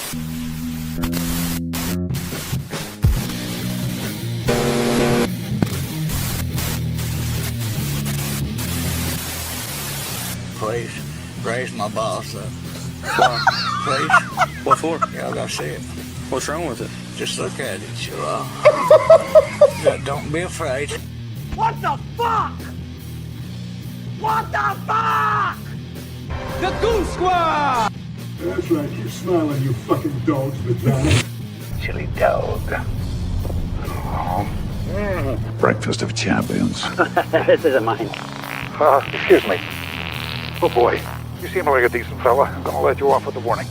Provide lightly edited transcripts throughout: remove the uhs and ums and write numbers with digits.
Please, raise my boss up. Please. What for? Yeah, I gotta see it. What's wrong with it? Just look at it, you Don't be afraid. What the fuck? What the fuck? The Goose Squad! That's right, keep smiling, you fucking dog's vagina. Chili dog. Breakfast of champions. This isn't mine. Excuse me. Oh boy, you seem like a decent fella. I'm gonna let you off with a warning.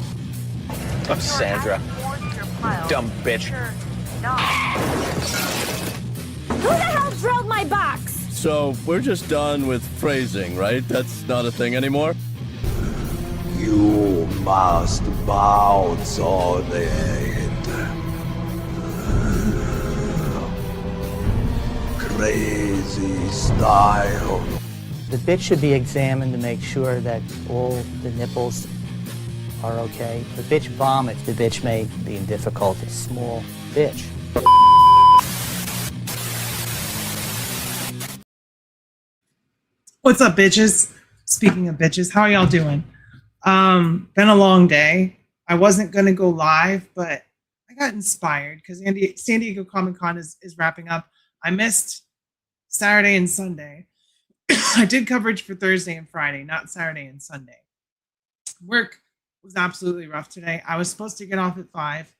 I'm Sandra. Dumb bitch. Who the hell drilled my box? So we're just done with phrasing, right? That's not a thing anymore? You must bounce on it. Crazy style. The bitch should be examined to make sure that all the nipples are okay. The bitch vomits. The bitch may be in difficulty. Small bitch. What's up, bitches? Speaking of bitches, how are y'all doing? Been a long day. I wasn't gonna go live, but I got inspired because San Diego Comic-Con is wrapping up. I missed Saturday and Sunday. I did coverage for Thursday and Friday, not Saturday and Sunday. Work was absolutely rough today. I was supposed to get off at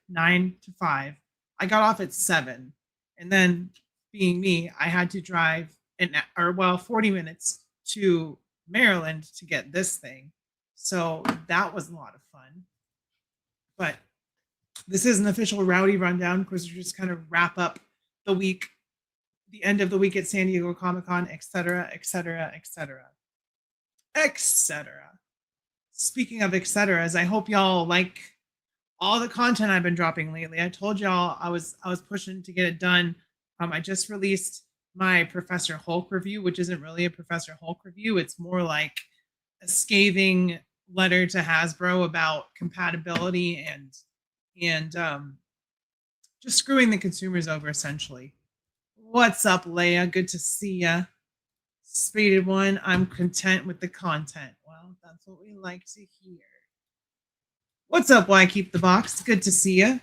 9 to 5. I got off at 7. And then, being me, I had to drive 40 minutes to Maryland to get this thing. So that was a lot of fun. But this is an official Rowdy Rundown. Of course, we're just kind of wrap up the week, the end of the week at San Diego Comic-Con, etc., etc., etc., etc. Speaking of etceteras, I hope y'all like all the content I've been dropping lately. I told y'all I was pushing to get it done. I just released my Professor Hulk review, which isn't really a Professor Hulk review. It's more like a scathing letter to Hasbro about compatibility and just screwing the consumers over, essentially. What's up, Leia? Good to see ya. Speeded one, I'm content with the content. Well, that's what we like to hear. What's up, Why Keep the Box? Good to see ya.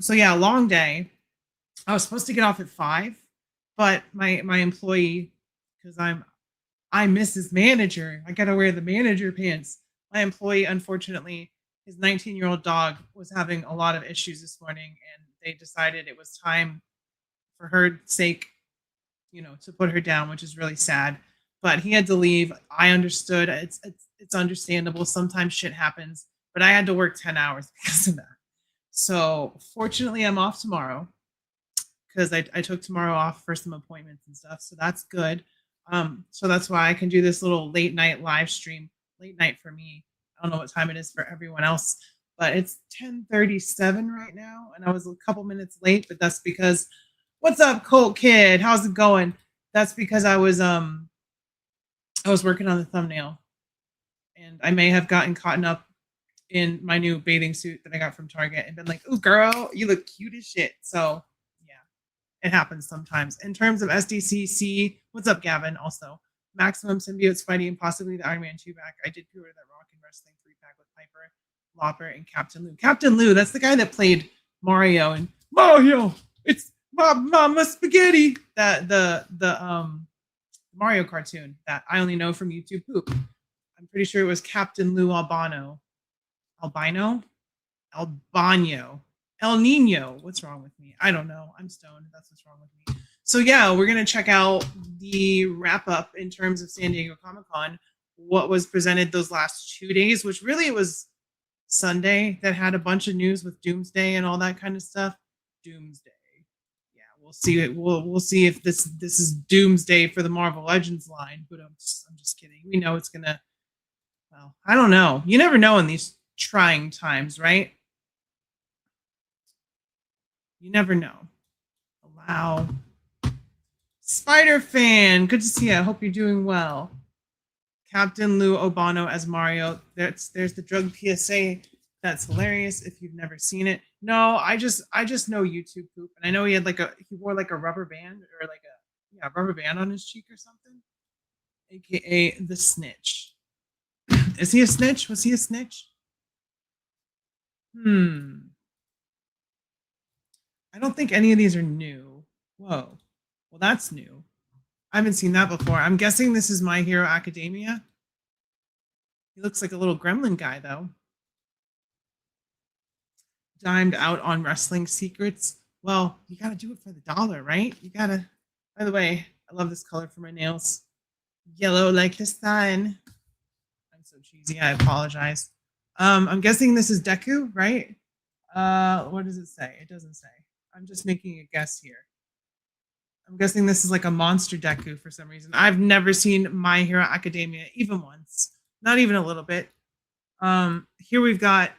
So yeah, long day. I was supposed to get off at 5, but my employee, because I'm Mrs. Manager, I gotta wear the manager pants. My employee, unfortunately, his 19-year-old dog was having a lot of issues this morning, and they decided it was time for her sake, to put her down, which is really sad. But he had to leave. I understood. It's understandable. Sometimes shit happens, but I had to work 10 hours because of that. So fortunately, I'm off tomorrow because I took tomorrow off for some appointments and stuff. So that's good. So that's why I can do this little late night live stream. Late night for me. I don't know what time it is for everyone else, but it's 10:37 right now, and I was a couple minutes late. But that's because, what's up, Colt Kid? How's it going? That's because I was working on the thumbnail, and I may have gotten caught up in my new bathing suit that I got from Target and been like, "Ooh, girl, you look cute as shit." So yeah, it happens sometimes. In terms of SDCC, what's up, Gavin? Also, Maximum Symbiote, Spidey, and possibly the Iron Man 2-pack. I did pre-order that Rock and Wrestling 3-pack with Piper, Lopper, and Captain Lou. Captain Lou, that's the guy that played Mario and Mario. It's Mama Spaghetti. The Mario cartoon that I only know from YouTube Poop. I'm pretty sure it was Captain Lou Albano. Albino? El Nino. What's wrong with me? I don't know. I'm stoned. That's what's wrong with me. So yeah, we're going to check out the wrap up in terms of San Diego Comic-Con, what was presented those last 2 days, which really it was Sunday that had a bunch of news with Doomsday and all that kind of stuff. Doomsday. Yeah, we'll see it. We'll see if this is Doomsday for the Marvel Legends line, but I'm just kidding. We know it's going to, well, I don't know. You never know in these trying times, right? You never know. Allow Spider Fan, good to see you. I hope you're doing well. Captain Lou Albano as Mario. There's the drug PSA That's hilarious if you've never seen it. No, I just know YouTube poop, and I know he wore like a rubber band or like a rubber band on his cheek or something, aka the snitch. Is he a snitch? Was he a snitch? I don't think any of these are new. Whoa. Well, that's new. I haven't seen that before. I'm guessing this is My Hero Academia. He looks like a little gremlin guy, though. Dimed out on wrestling secrets. Well, you gotta do it for the dollar, right? You gotta. By the way, I love this color for my nails. Yellow like the sun. I'm so cheesy. I apologize. I'm guessing this is Deku, right? What does it say? It doesn't say. I'm just making a guess here. I'm guessing this is like a monster Deku for some reason. I've never seen My Hero Academia even once. Not even a little bit. Here we've got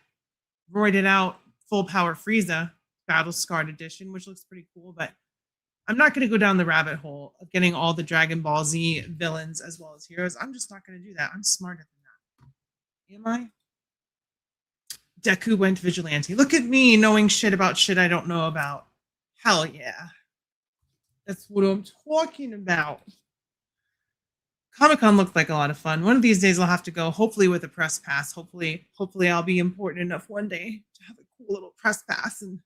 roided out Full Power Frieza Battle Scarred Edition, which looks pretty cool, but I'm not going to go down the rabbit hole of getting all the Dragon Ball Z villains as well as heroes. I'm just not going to do that. I'm smarter than that. Am I? Deku went vigilante. Look at me knowing shit about shit I don't know about. Hell yeah. That's what I'm talking about. Comic-Con looked like a lot of fun. One of these days I'll have to go, hopefully with a press pass. Hopefully I'll be important enough one day to have a cool little press pass and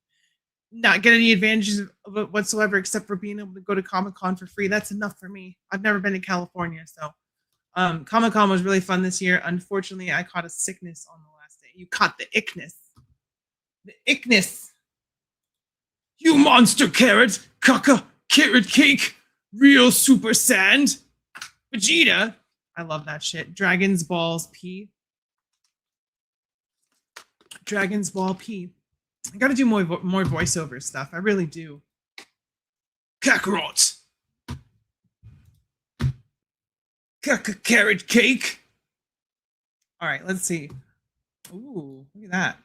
not get any advantages of it whatsoever except for being able to go to Comic-Con for free. That's enough for me. I've never been to California, so Comic-Con was really fun this year. Unfortunately, I caught a sickness on the last day. You caught the ickness. The ickness. You monster carrot, caca, carrot cake, real super sand. Vegeta. I love that shit. Dragon's Balls P. Dragon's Ball P. I gotta do more voiceover stuff. I really do. Kakarot. Carrot cake. All right, let's see. Ooh, look at that.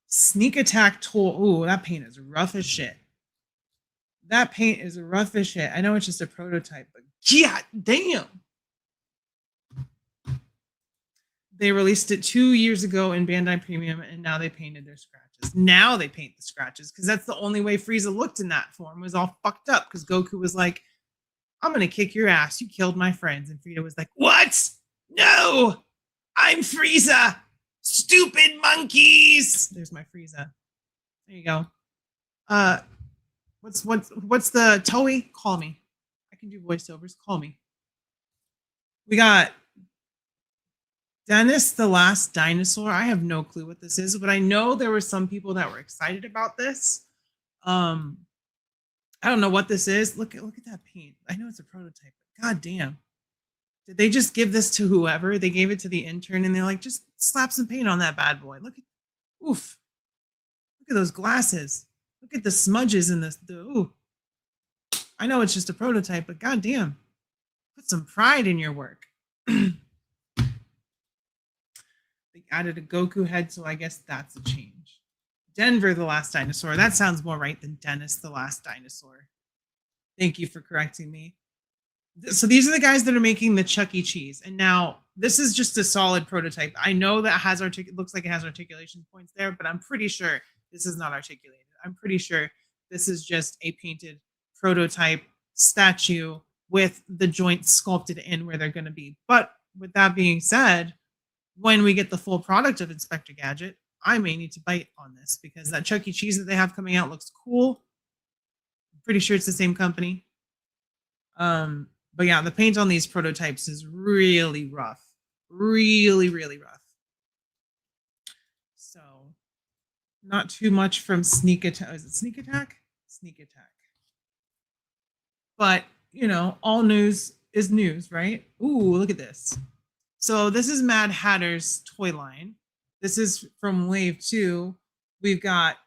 Sneak attack tool. Ooh, that paint is rough as shit. That paint is rough as shit. I know it's just a prototype, but god damn. They released it 2 years ago in Bandai Premium, and now they painted their scratches. Now they paint the scratches, because that's the only way Frieza looked in that form. Was all fucked up, because Goku was like, I'm going to kick your ass. You killed my friends. And Frieza was like, what? No! I'm Frieza! Stupid monkeys! There's my Frieza. There you go. What's the Toei? Call me. I can do voiceovers. Call me. We got Dennis the Last Dinosaur. I have no clue what this is, but I know there were some people that were excited about this. I don't know what this is. Look at that paint. I know it's a prototype, but god damn. Did they just give this to whoever? They gave it to the intern and they're like, just slap some paint on that bad boy. Look at, oof. Look at those glasses. Look at the smudges in this. Ooh. I know it's just a prototype, but god damn. Put some pride in your work. They added a Goku head, so I guess that's a change. Denver the Last Dinosaur. That sounds more right than Dennis the Last Dinosaur. Thank you for correcting me. So these are the guys that are making the Chuck E. Cheese. And now this is just a solid prototype. I know that has looks like it has articulation points there, but I'm pretty sure this is not articulated. I'm pretty sure this is just a painted prototype statue with the joints sculpted in where they're going to be. But with that being said, when we get the full product of Inspector Gadget, I may need to bite on this because that Chuck E. Cheese that they have coming out looks cool. I'm pretty sure it's the same company. But yeah, the paint on these prototypes is really rough. Really, really rough. So, not too much from Sneak Attack. Is it Sneak Attack? Sneak Attack. But, you know, all news is news, right? Ooh, look at this. So this is Mad Hatter's toy line. This is from Wave 2. We've got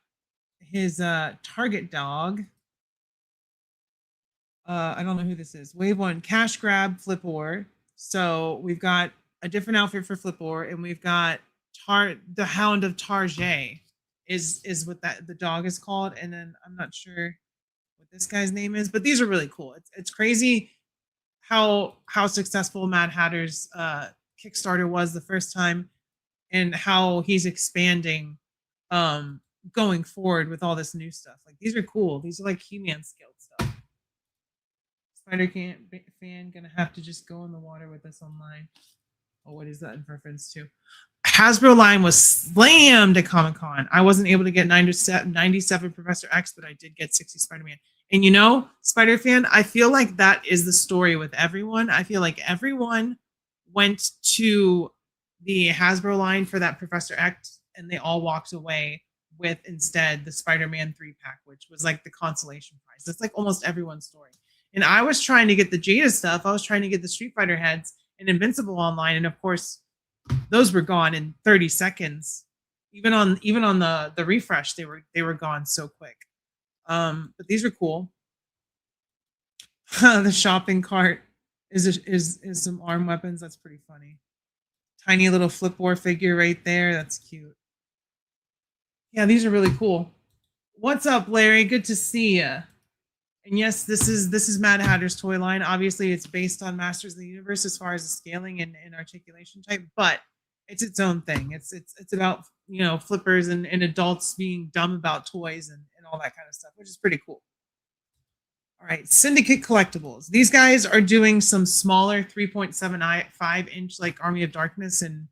his target dog. I don't know who this is. Wave 1, Cash Grab, Flipor. So we've got a different outfit for Flipor, and we've got the Hound of Tarjay is what the dog is called. And then I'm not sure what this guy's name is, but these are really cool. It's crazy how successful Mad Hatter's Kickstarter was the first time. and how he's expanding going forward with all this new stuff. Like these are cool. These are like He-Man scaled stuff. Spider fan gonna have to just go in the water with us online. Oh, what is that in reference to? Hasbro line was slammed at Comic-Con. I wasn't able to get 97 Professor X, but I did get 60 Spider-Man. And you know, Spider-Fan, I feel like that is the story with everyone. I feel like everyone went to the Hasbro line for that Professor X, and they all walked away with instead the Spider-Man 3-pack, which was like the consolation prize. That's like almost everyone's story. And I was trying to get the Jada stuff. I was trying to get the Street Fighter heads and Invincible online, and of course, those were gone in 30 seconds. Even on the refresh, they were gone so quick. But these are cool. The shopping cart is some arm weapons. That's pretty funny. Tiny little flip war figure right there. That's cute. Yeah, these are really cool. What's up, Larry? Good to see you. And yes, this is Mad Hatter's toy line. Obviously, it's based on Masters of the Universe as far as the scaling and articulation type, but it's its own thing. It's about, you know, flippers and adults being dumb about toys and all that kind of stuff, which is pretty cool. All right, Syndicate Collectibles. These guys are doing some smaller 3.75 inch like Army of Darkness and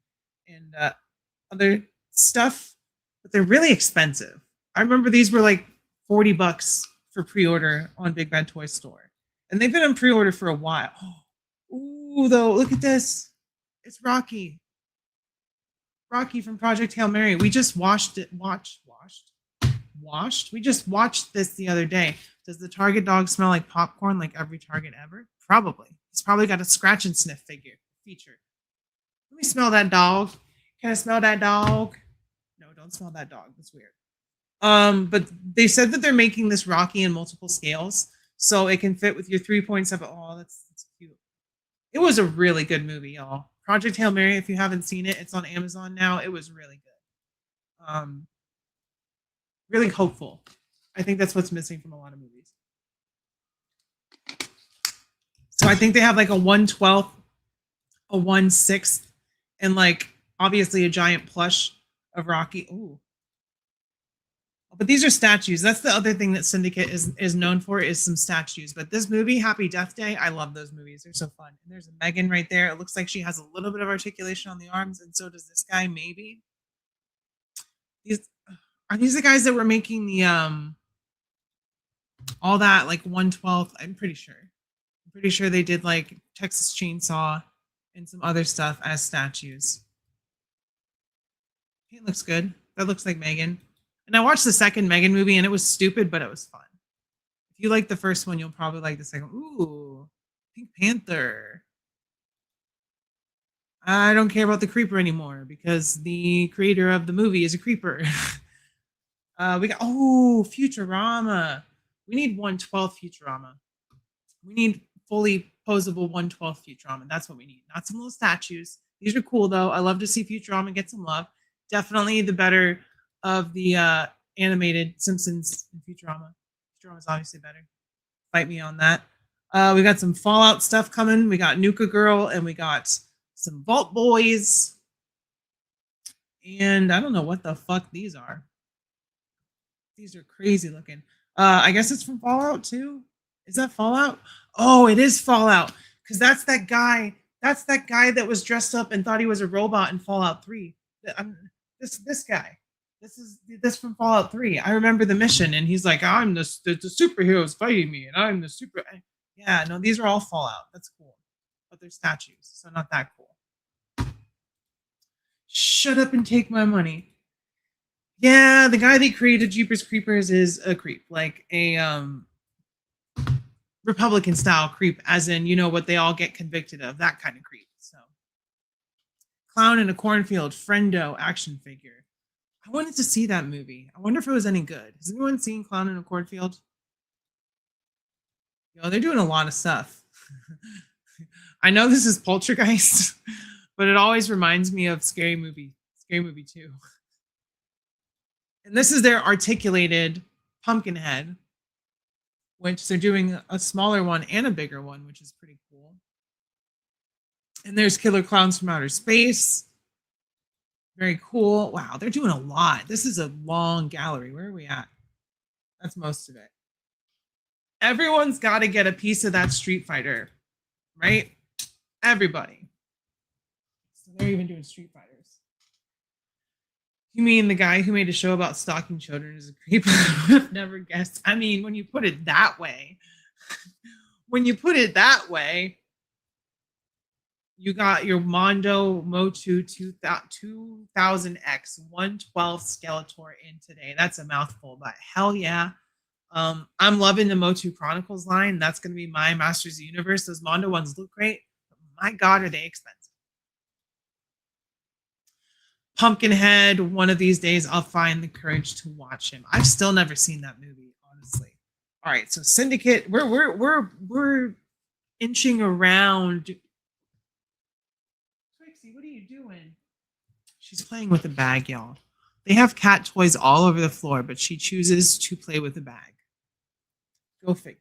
other stuff, but they're really expensive. I remember these were like $40 for pre-order on Big Bad Toy Store, and they've been on pre-order for a while. Ooh, though, look at this. It's Rocky. Rocky from Project Hail Mary. We just watched it. Washed. We just watched this the other day. Does the Target dog smell like popcorn like every Target ever? Probably. He's probably got a scratch and sniff feature. Let me smell that dog. Can I smell that dog? No, don't smell that dog. That's weird. But they said that they're making this Rocky in multiple scales, so it can fit with your 3.7. Oh, that's cute. It was a really good movie, y'all. Project Hail Mary, if you haven't seen it, it's on Amazon now. It was really good. Really hopeful. I think that's what's missing from a lot of movies. So I think they have like a 1/12, a 1/6, and like obviously a giant plush of Rocky. Ooh. But these are statues. That's the other thing that Syndicate is known for, is some statues. But this movie, Happy Death Day, I love those movies. They're so fun. And there's a Megan right there. It looks like she has a little bit of articulation on the arms, and so does this guy, maybe. Are these the guys that were making the all that like 1/12? I'm pretty sure. I'm pretty sure they did like Texas Chainsaw and some other stuff as statues. It looks good. That looks like Megan. And I watched the second Megan movie, and it was stupid, but it was fun. If you like the first one, you'll probably like the second. Ooh, Pink Panther. I don't care about the creeper anymore because the creator of the movie is a creeper. We got, Futurama. We need 1/12 Futurama. We need fully posable 1/12 Futurama. That's what we need. Not some little statues. These are cool, though. I love to see Futurama get some love. Definitely the better of the animated Simpsons and Futurama. Futurama's obviously better. Fight me on that. We got some Fallout stuff coming. We got Nuka Girl, and we got some Vault Boys. And I don't know what the fuck these are. These are crazy looking. I guess it's from Fallout too. Is that Fallout? Oh, it is Fallout. Because that's that guy. That's that guy that was dressed up and thought he was a robot in Fallout 3. This guy. This is this from Fallout 3. I remember the mission, and he's like, I'm the superheroes fighting me, and I'm the super. Yeah, no, these are all Fallout. That's cool. But they're statues, so not that cool. Shut up and take my money. Yeah, the guy that created Jeepers Creepers is a creep, like a Republican style creep, as in, you know, what they all get convicted of, that kind of creep. So, Clown in a Cornfield, Friendo action figure. I wanted to see that movie. I wonder if it was any good. Has anyone seen Clown in a Cornfield? Yo, they're doing a lot of stuff. I know this is Poltergeist, but it always reminds me of Scary Movie 2. And this is their articulated Pumpkinhead, which they're doing a smaller one and a bigger one, which is pretty cool. And there's Killer Clowns from Outer Space. Very cool. Wow, they're doing a lot. This is a long gallery. Where are we at? That's most of it. Everyone's got to get a piece of that Street Fighter, right? Everybody. So they're even doing Street Fighters. You mean the guy who made a show about stalking children is a creep? I would have never guessed. I mean, when you put it that way, you got your Mondo Motu 2000X 112 Skeletor in today. That's a mouthful, but hell yeah. I'm loving the Motu Chronicles line. That's going to be my Masters of the Universe. Those Mondo ones look great. But my God, are they expensive. Pumpkinhead, one of these days I'll find the courage to watch him. I've still never seen that movie, honestly. All right, so Syndicate, we're inching around. Trixie, what are you doing? She's playing with a bag, y'all. They have cat toys all over the floor, but she chooses to play with a bag. Go figure.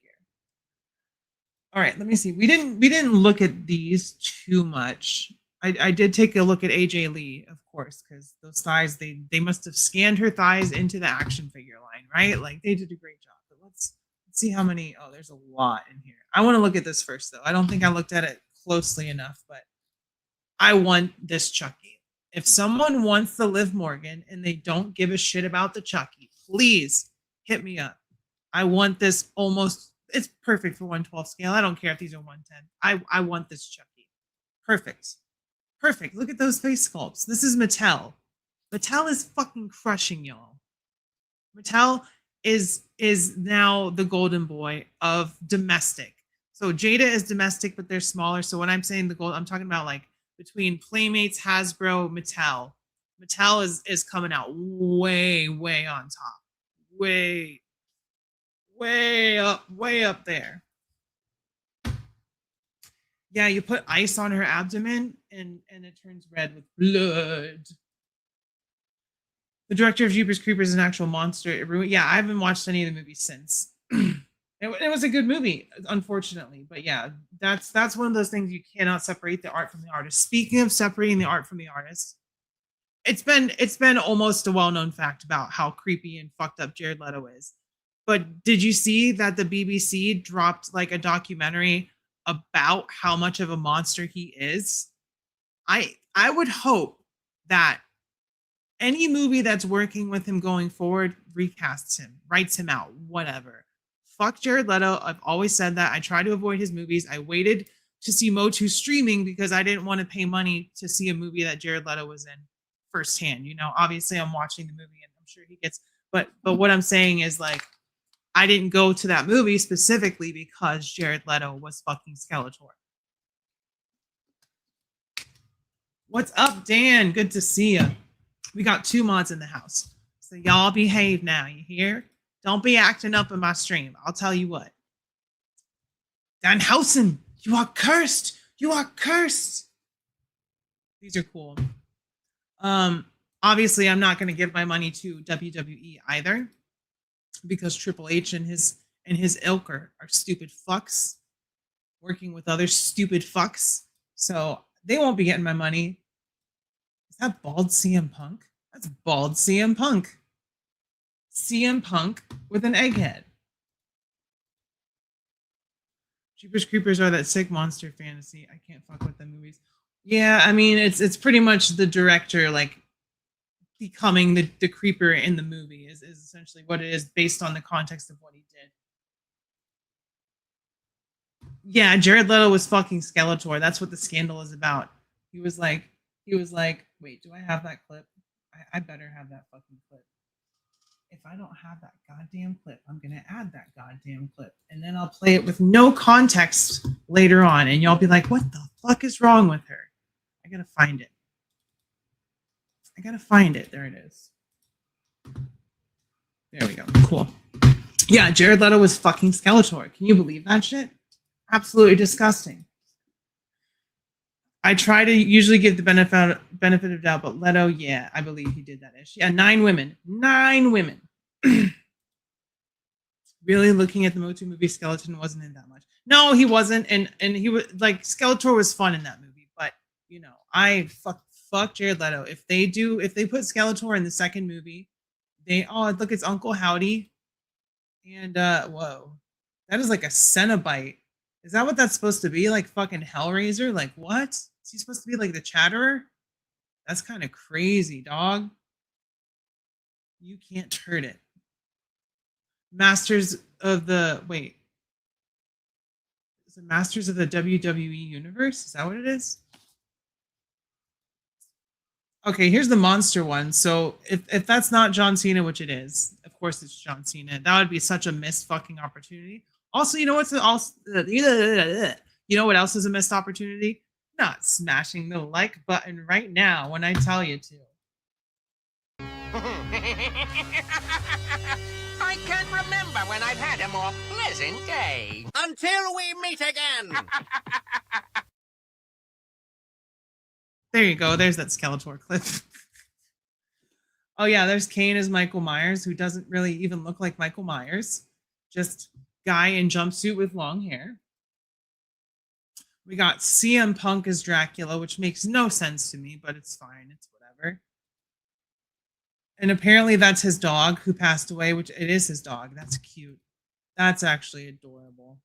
All right, let me see. We didn't look at these too much. I did take a look at AJ Lee, of course, because those thighs, they must have scanned her thighs into the action figure line, right? Like they did a great job. But let's see how many. Oh, there's a lot in here. I want to look at this first, though. I don't think I looked at it closely enough, but I want this Chucky. If someone wants the Liv Morgan and they don't give a shit about the Chucky, please hit me up. I want this almost. It's perfect for 112 scale. I don't care if these are 110. I want this Chucky. Perfect. Perfect. Look at those face sculpts. This is Mattel. Mattel is fucking crushing, y'all. Mattel is now the golden boy of domestic. So Jada is domestic, but they're smaller. So when I'm saying the gold, I'm talking about like between Playmates, Hasbro, Mattel. Mattel is coming out way on top. Way up there. Yeah, you put ice on her abdomen and it turns red with blood. The director of Jeepers Creepers is an actual monster. Yeah, I haven't watched any of the movies since. It was a good movie, unfortunately. But yeah, that's one of those things you cannot separate the art from the artist. Speaking of separating the art from the artist, it's been almost a well-known fact about how creepy and fucked up Jared Leto is. But did you see that the BBC dropped like a documentary about how much of a monster he is? I would hope that any movie that's working with him going forward recasts him, writes him out, whatever. Fuck Jared Leto. I've always said that. I try to avoid his movies. I waited to see Motu streaming because I didn't want to pay money to see a movie that Jared Leto was in firsthand. You know, obviously I'm watching the movie and I'm sure he gets, but what I'm saying is like, I didn't go to that movie specifically because Jared Leto was fucking Skeletor. What's up, Dan? Good to see you. We got 2 mods in the house. So y'all behave now, you hear? Don't be acting up in my stream. I'll tell you what. Danhausen, you are cursed. You are cursed. These are cool. Obviously, I'm not going to give my money to WWE either, because Triple H and his ilk are stupid fucks working with other stupid fucks. So they won't be getting my money. Is that bald CM Punk? That's bald CM Punk. CM Punk with an egghead. Jeepers Creepers are that sick monster fantasy. I can't fuck with the movies. Yeah, I mean, it's pretty much the director like becoming the creeper in the movie is essentially what it is based on the context of what he did. Yeah, Jared Leto was fucking Skeletor. That's what the scandal is about. He was like, wait, do I have that clip? I better have that fucking clip. If I don't have that goddamn clip, I'm going to add that goddamn clip. And then I'll play it with no context later on. And y'all be like, what the fuck is wrong with her? I got to find it. There it is. There we go. Cool. Yeah, Jared Leto was fucking Skeletor. Can you believe that shit? Absolutely disgusting. I try to usually give the benefit of doubt, but Leto, yeah, I believe he did that ish. Yeah, 9 women. 9 women. Really looking at the Motu movie, Skeleton wasn't in that much. No, he wasn't. And he was like, Skeletor was fun in that movie, but you know, I fuck Jared Leto. If they put Skeletor in the second movie, look, it's Uncle Howdy. And whoa. That is like a Cenobite. Is that what that's supposed to be? Like fucking Hellraiser? Like what? Is he supposed to be like the Chatterer? That's kind of crazy, dog. You can't hurt it. Masters of the Is it Masters of the WWE Universe? Is that what it is? Okay, here's the monster one. So if that's not John Cena, which it is, of course it's John Cena. That would be such a missed fucking opportunity. Also, you know what's also you know what else is a missed opportunity? Not smashing the like button right now when I tell you to. I can't remember when I've had a more pleasant day. Until we meet again. There you go. There's that Skeletor clip. Oh yeah, there's Kane as Michael Myers, who doesn't really even look like Michael Myers. Just guy in jumpsuit with long hair. We got CM Punk as Dracula, which makes no sense to me, but it's fine. It's whatever. And apparently that's his dog who passed away, which it is his dog. That's cute. That's actually adorable.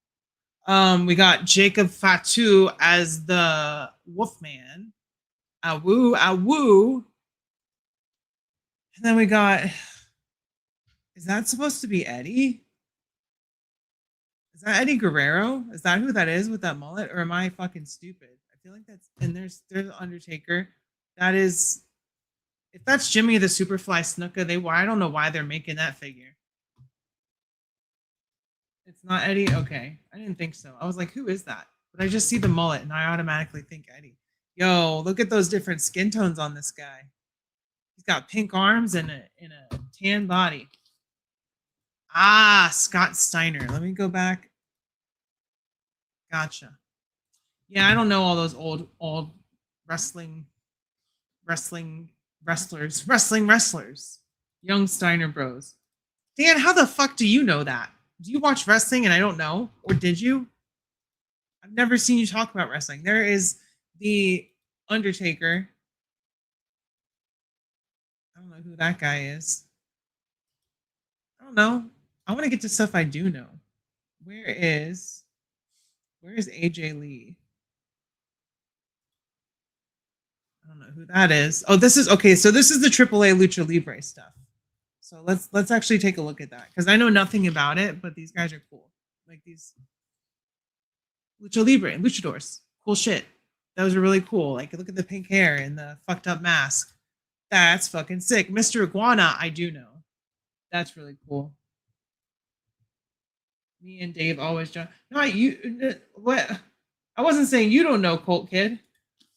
We got Jacob Fatu as the Wolfman. Awoo, awoo. And then we got, is that supposed to be Eddie? Is that Eddie Guerrero? Is that who that is with that mullet? Or am I fucking stupid? I feel like that's, and there's Undertaker. That is, if that's Jimmy the Superfly Snuka, I don't know why they're making that figure. It's not Eddie? Okay. I didn't think so. I was like, who is that? But I just see the mullet and I automatically think Eddie. Yo, look at those different skin tones on this guy. He's got pink arms and a tan body. Ah, Scott Steiner. Let me go back. Gotcha. Yeah, I don't know all those old wrestling wrestlers. Young Steiner bros. Dan, how the fuck do you know that? Do you watch wrestling and I don't know? Or did you? I've never seen you talk about wrestling. There is the Undertaker. I don't know who that guy is. I don't know. I want to get to stuff I do know. Where is AJ Lee? I don't know who that is. Oh, this is okay. So this is the AAA Lucha Libre stuff. So let's actually take a look at that because I know nothing about it, but these guys are cool. Like these Lucha Libre, luchadors, cool shit. Those are really cool. Like look at the pink hair and the fucked up mask. That's fucking sick. Mr. Iguana, I do know. That's really cool. Me and Dave always join. No, you. What? I wasn't saying you don't know, Colt Kid.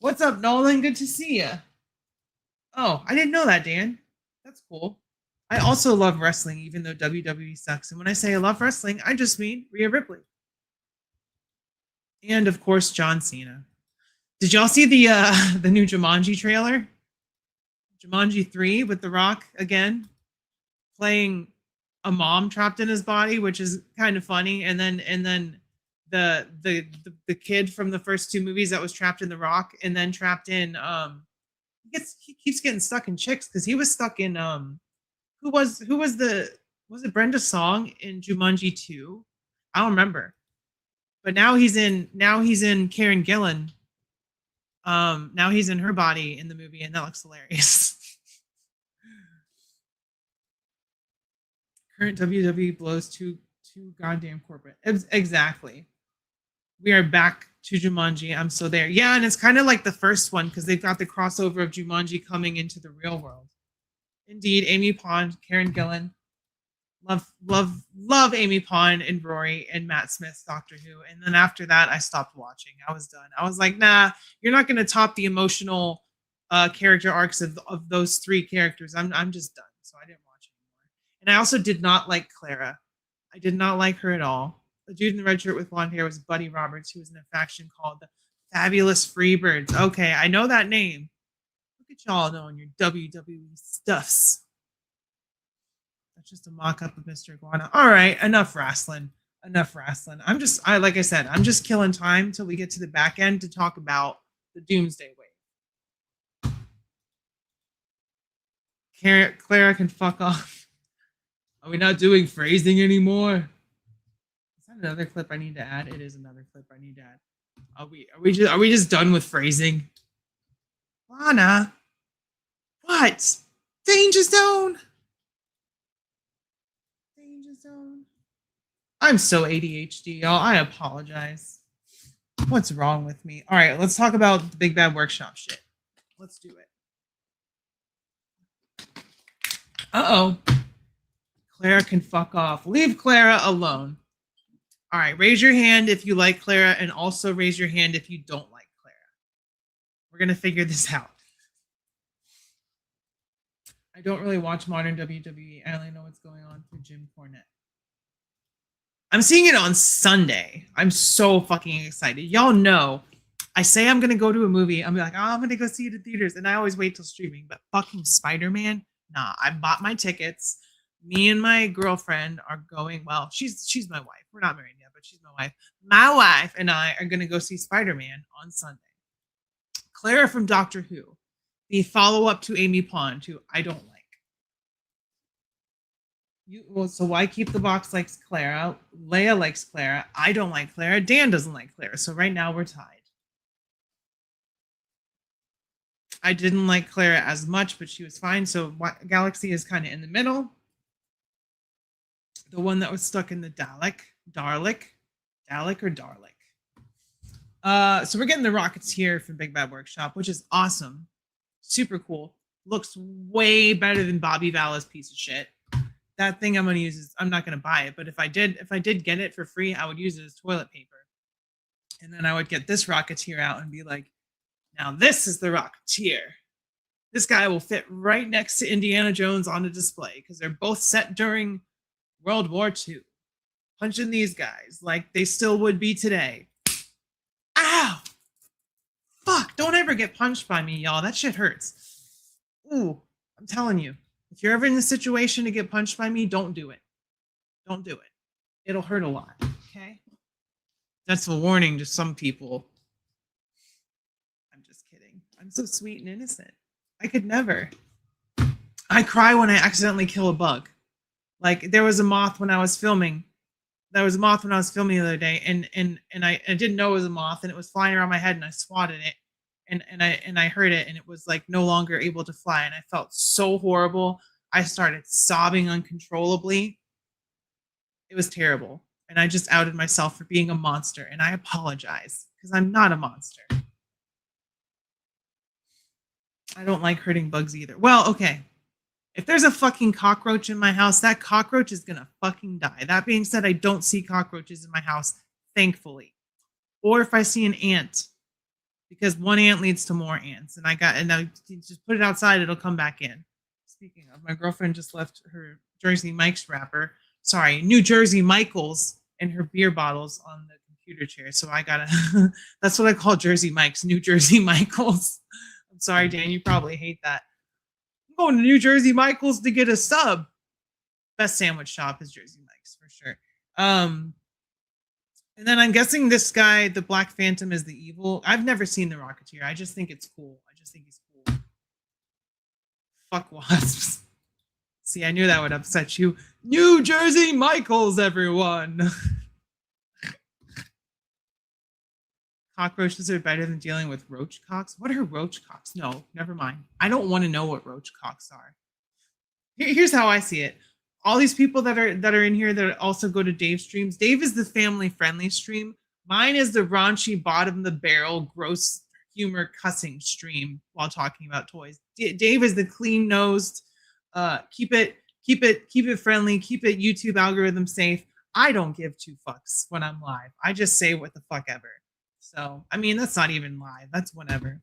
What's up, Nolan? Good to see you. Oh, I didn't know that, Dan. That's cool. I also love wrestling, even though WWE sucks. And when I say I love wrestling, I just mean Rhea Ripley. And of course, John Cena. Did y'all see the new Jumanji trailer? Jumanji 3 with The Rock again, playing a mom trapped in his body, which is kind of funny. And then the kid from the first two movies that was trapped in The Rock and then trapped in he keeps getting stuck in chicks because he was stuck in was it Brenda Song in Jumanji 2? I don't remember. But now he's in Karen Gillan. Now he's in her body in the movie, and that looks hilarious. Current WWE blows too goddamn corporate. Exactly. We are back to Jumanji. I'm so there. Yeah, and it's kind of like the first one because they've got the crossover of Jumanji coming into the real world. Indeed, Amy Pond, Karen Gillan. Love Amy Pond and Rory and Matt Smith's Doctor Who. And then after that, I stopped watching. I was done. I was like, nah, you're not going to top the emotional character arcs of those three characters. I'm just done. So I didn't watch anymore. And I also did not like Clara. I did not like her at all. The dude in the red shirt with blonde hair was Buddy Roberts, who was in a faction called the Fabulous Freebirds. Okay, I know that name. Look at y'all knowing your WWE stuffs. That's just a mock-up of Mr. Iguana. All right, enough wrestling. I'm just killing time till we get to the back end to talk about the Doomsday Wave. Clara can fuck off. Are we not doing phrasing anymore? Is that another clip I need to add? It is another clip I need to add. Are we just done with phrasing? Lana, what? Danger zone. Danger zone. I'm so ADHD, y'all. I apologize. What's wrong with me? All right, let's talk about the Big Bad Workshop shit. Let's do it. Uh-oh. Clara can fuck off. Leave Clara alone. All right, raise your hand if you like Clara, and also raise your hand if you don't like Clara. We're going to figure this out. I don't really watch modern WWE. I only know what's going on through Jim Cornette. I'm seeing it on Sunday. I'm so fucking excited. Y'all know, I say I'm going to go to a movie. I'm like, oh, I'm going to go see it in theaters. And I always wait till streaming. But fucking Spider-Man, nah, I bought my tickets. Me and my girlfriend are going, well, she's my wife. We're not married yet, but she's my wife. My wife and I are going to go see Spider-Man on Sunday. Clara from Doctor Who, the follow-up to Amy Pond, who I don't like. So why keep the box likes Clara? Leia likes Clara. I don't like Clara. Dan doesn't like Clara. So right now we're tied. I didn't like Clara as much, but she was fine. So Galaxy is kind of in the middle. The one that was stuck in the Dalek or Dalek. So we're getting the Rocketeer from Big Bad Workshop, which is awesome. Super cool. Looks way better than Bobby Vala's piece of shit. That thing I'm going to use is, I'm not going to buy it, but if I did get it for free, I would use it as toilet paper. And then I would get this Rocketeer out and be like, now this is the Rocketeer. This guy will fit right next to Indiana Jones on a display because they're both set during World War II. Punching these guys like they still would be today. Ow! Fuck, don't ever get punched by me, y'all. That shit hurts. Ooh, I'm telling you. If you're ever in the situation to get punched by me, don't do it. Don't do it. It'll hurt a lot, okay? That's a warning to some people. I'm just kidding. I'm so sweet and innocent. I could never. I cry when I accidentally kill a bug. Like, there was a moth when I was filming. There was a moth when I was filming the other day, and I didn't know it was a moth, and it was flying around my head, and I swatted it. And I heard it, and it was like no longer able to fly, and I felt so horrible. I started sobbing uncontrollably. It was terrible, and I just outed myself for being a monster, and I apologize because I'm not a monster. I don't like hurting bugs either. Well, okay. If there's a fucking cockroach in my house, that cockroach is gonna fucking die. That being said, I don't see cockroaches in my house, thankfully. Or if I see an ant. Because one ant leads to more ants, and I just put it outside; it'll come back in. Speaking of, my girlfriend just left her Jersey Mike's wrapper. Sorry, New Jersey Michaels and her beer bottles on the computer chair. So I gotta. That's what I call Jersey Mike's. New Jersey Michaels. I'm sorry, Dan. You probably hate that. I'm going to New Jersey Michaels to get a sub. Best sandwich shop is Jersey Mike's for sure. And then I'm guessing this guy, the Black Phantom, is the evil. I've never seen the Rocketeer. I just think it's cool. I just think he's cool. Fuck wasps. See, I knew that would upset you. New Jersey Michaels, everyone. Cockroaches are better than dealing with roach cocks. What are roach cocks? No, never mind. I don't want to know what roach cocks are. Here's how I see it. All these people that are in here that also go to Dave's streams. Dave is the family-friendly stream. Mine is the raunchy, bottom-of-the-barrel, gross humor cussing stream while talking about toys. Dave is the clean-nosed, keep it friendly, keep it YouTube algorithm safe. I don't give two fucks when I'm live. I just say what the fuck ever. So, I mean, that's not even live. That's whatever.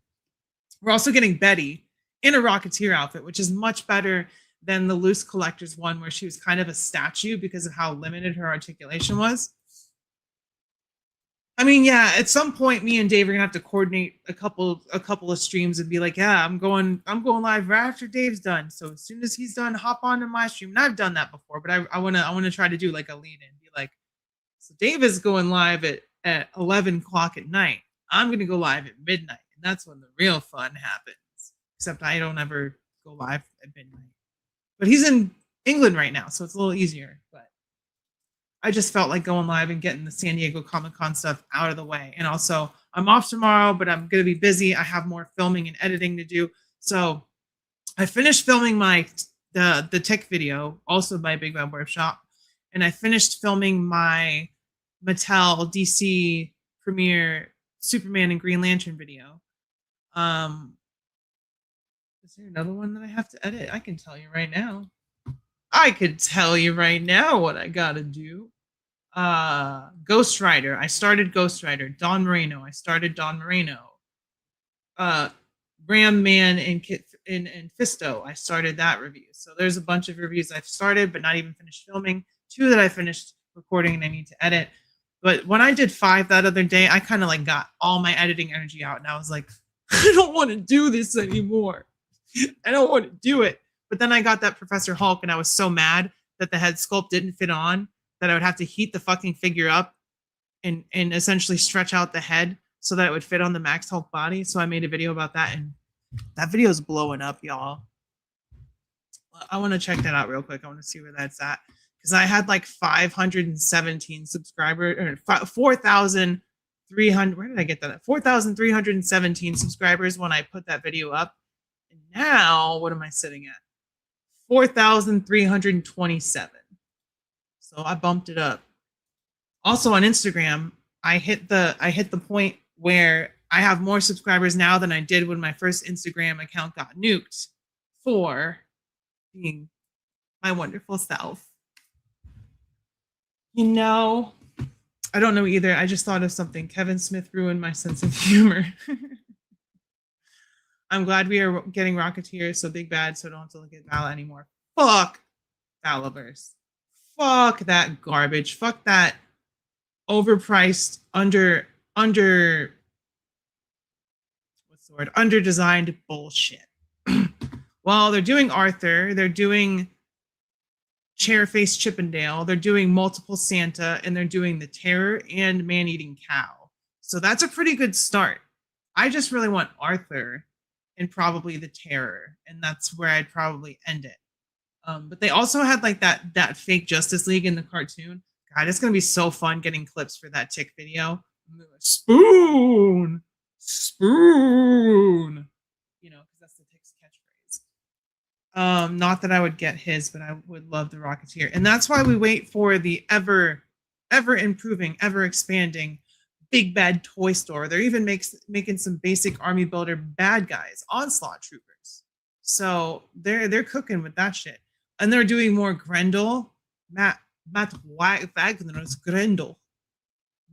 We're also getting Betty in a Rocketeer outfit, which is much better than the Loose Collectors one where she was kind of a statue because of how limited her articulation was. I mean, yeah, at some point me and Dave are gonna have to coordinate a couple of streams and be like, yeah, I'm going live right after Dave's done. So as soon as he's done, hop on to my stream. And I've done that before, but I wanna try to do like a lead in, be like, so Dave is going live at 11 o'clock at night. I'm gonna go live at midnight, and that's when the real fun happens. Except I don't ever go live at midnight. but he's in England right now, so it's a little easier. But I just felt like going live and getting the San Diego Comic-Con stuff out of the way. And also, I'm off tomorrow, but I'm going to be busy. I have more filming and editing to do. So I finished filming the tech video, also by Big Bad Workshop, and I finished filming my Mattel DC premiere Superman and Green Lantern video. Is there another one that I have to edit? I can tell you right now. I could tell you right now what I gotta do. Ghost Rider. I started Ghost Rider. Don Moreno. I started Don Moreno. Ram Man and Fisto. I started that review. So there's a bunch of reviews I've started, but not even finished filming. 2 that I finished recording and I need to edit. But when I did 5 that other day, I kind of like got all my editing energy out, and I was like, I don't want to do this anymore. I don't want to do it. But then I got that Professor Hulk, and I was so mad that the head sculpt didn't fit on that I would have to heat the fucking figure up and essentially stretch out the head so that it would fit on the Max Hulk body. So I made a video about that, and that video is blowing up, y'all. I want to check that out real quick. I want to see where that's at, because I had like 517 subscribers, or 4,300. Where did I get that at? 4,317 subscribers when I put that video up. And now, what am I sitting at? 4,327. So I bumped it up. Also on Instagram, I hit the point where I have more subscribers now than I did when my first Instagram account got nuked for being my wonderful self. You know, I don't know either. I just thought of something. Kevin Smith ruined my sense of humor. I'm glad we are getting Rocketeer so big bad, so I don't have to look at Vala anymore. Fuck Valaverse. Fuck that garbage. Fuck that overpriced, underdesigned bullshit. Well, they're doing Arthur, they're doing Chairface Chippendale, they're doing Multiple Santa, and they're doing the Terror and Man-Eating Cow. So that's a pretty good start. I just really want Arthur and probably the Terror, and that's where I'd probably end it. But they also had like that fake Justice League in the cartoon. God, it's gonna be so fun getting clips for that tick video. Spoon, spoon. You know, because that's the tick's catchphrase. Not that I would get his, but I would love the Rocketeer, and that's why we wait for the ever improving, ever expanding Big Bad Toy Store. They're even making some basic army builder bad guys, Onslaught Troopers. So they're cooking with that shit, and they're doing more Grendel. Matt Wagner's Grendel.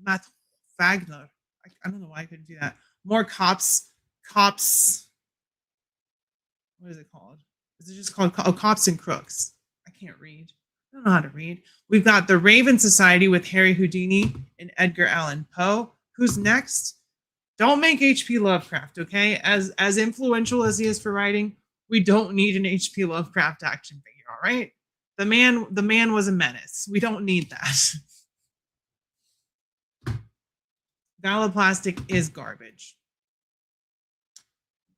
Matt Wagner. I don't know why I couldn't do that. More cops. What is it called? Is it just called Cops and Crooks? I can't read. I don't know how to read. We've got the Raven Society with Harry Houdini and Edgar Allan Poe. Who's next? Don't make H.P. Lovecraft, okay? As influential as he is for writing, we don't need an H.P. Lovecraft action figure, all right? The man was a menace. We don't need that. Gala plastic is garbage.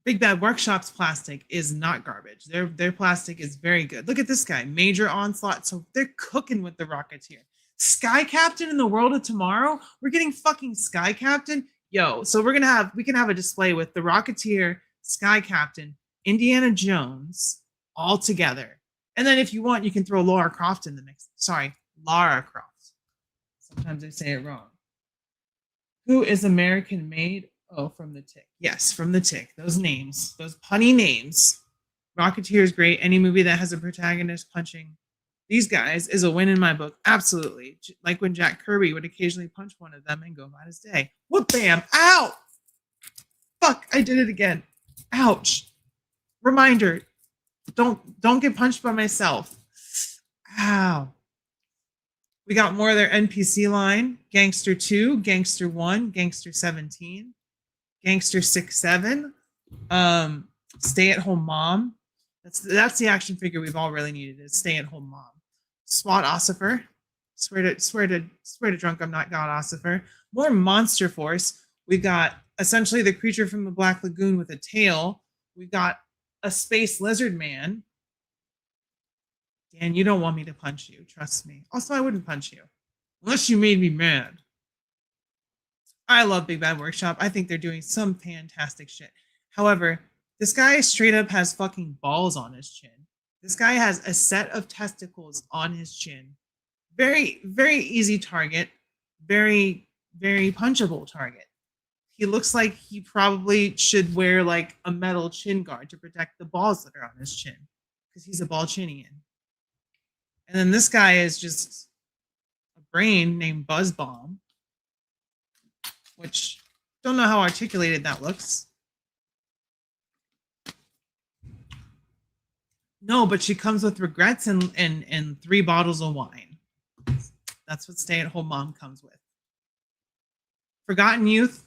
Big Bad Workshop's plastic is not garbage. Their plastic is very good. Look at this guy, Major Onslaught. So they're cooking with the Rocketeer. Sky Captain in the World of Tomorrow. We're getting fucking Sky Captain. Yo, so we can have a display with the Rocketeer, Sky Captain, Indiana Jones all together. And then if you want, you can throw Lara Croft in the mix. Sorry, Lara Croft. Sometimes I say it wrong. Who is American made? Oh, from the Tick. Yes, from the Tick. Those names, those punny names. Rocketeer is great. Any movie that has a protagonist punching these guys is a win in my book. Absolutely. Like when Jack Kirby would occasionally punch one of them and go about his day. Whoop, bam. Ow! Fuck, I did it again. Ouch. Reminder. Don't get punched by myself. Ow. We got more of their NPC line. Gangster 2, Gangster 1, Gangster 17, Gangster 6-7, Stay-at-Home Mom. That's the action figure we've all really needed, is Stay-at-Home Mom. SWAT Ossifer. Swear to drunk I'm not God Ossifer. More Monster Force. We've got essentially the creature from the Black Lagoon with a tail. We've got a space lizard man. Dan, you don't want me to punch you. Trust me. Also, I wouldn't punch you unless you made me mad. I love Big Bad Workshop. I think they're doing some fantastic shit. However, this guy straight up has fucking balls on his chin. This guy has a set of testicles on his chin. Very, very easy target. Very, very punchable target. He looks like he probably should wear like a metal chin guard to protect the balls that are on his chin because he's a ball-chinian. And then this guy is just a brain named Buzz Bomb, which don't know how articulated that looks. No, but she comes with regrets and 3 bottles of wine. That's what stay-at-home mom comes with. Forgotten youth,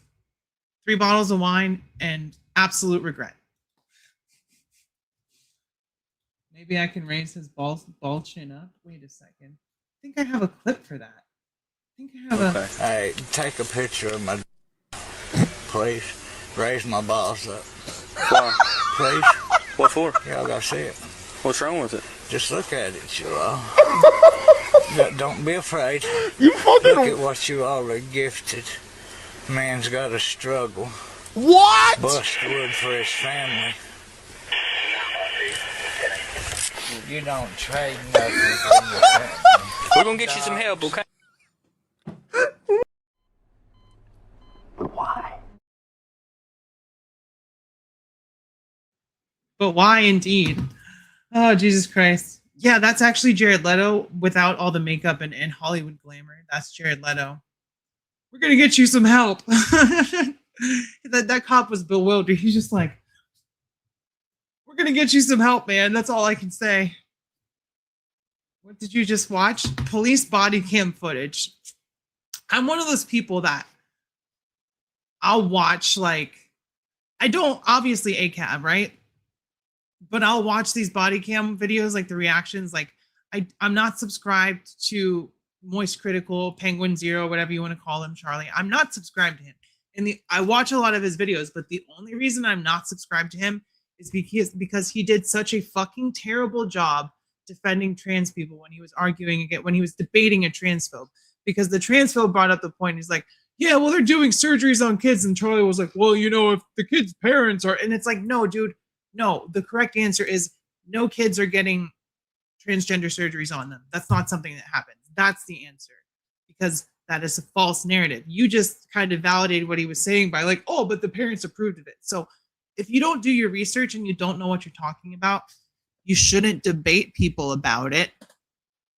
3 bottles of wine, and absolute regret. Maybe I can raise his ball chin up. Wait a second. I think I have a clip for that. I think I have a... Hey, take a picture of my please. Raise my balls up. Why? Please. What for? Y'all gotta see it. What's wrong with it? Just look at it, you all. Don't be afraid. You fucking... Look at what you all are gifted. Man's gotta struggle. What? Bust wood for his family. You don't trade nothing for your family. We're gonna get you some help, okay? But why indeed? Oh, Jesus Christ. Yeah, that's actually Jared Leto without all the makeup and Hollywood glamour. That's Jared Leto. We're going to get you some help. that cop was bewildered. He's just like, we're going to get you some help, man. That's all I can say. What did you just watch? Police body cam footage. I'm one of those people that I'll watch, like, I don't, obviously ACAB, right? But I'll watch these body cam videos, like the reactions. Like I'm not subscribed to Moist Critical, Penguin Zero, whatever you want to call him, Charlie. I'm not subscribed to him. And I watch a lot of his videos, but the only reason I'm not subscribed to him is because he did such a fucking terrible job defending trans people when he was arguing again, when he was debating a transphobe. Because the transphobe brought up the point, he's like, yeah, well, they're doing surgeries on kids. And Charlie was like, well, you know, if the kid's parents are, and it's like, no, dude. No, the correct answer is no kids are getting transgender surgeries on them. That's not something that happens. That's the answer, because that is a false narrative. You just kind of validated what he was saying by like, oh, but the parents approved of it. So if you don't do your research and you don't know what you're talking about, you shouldn't debate people about it.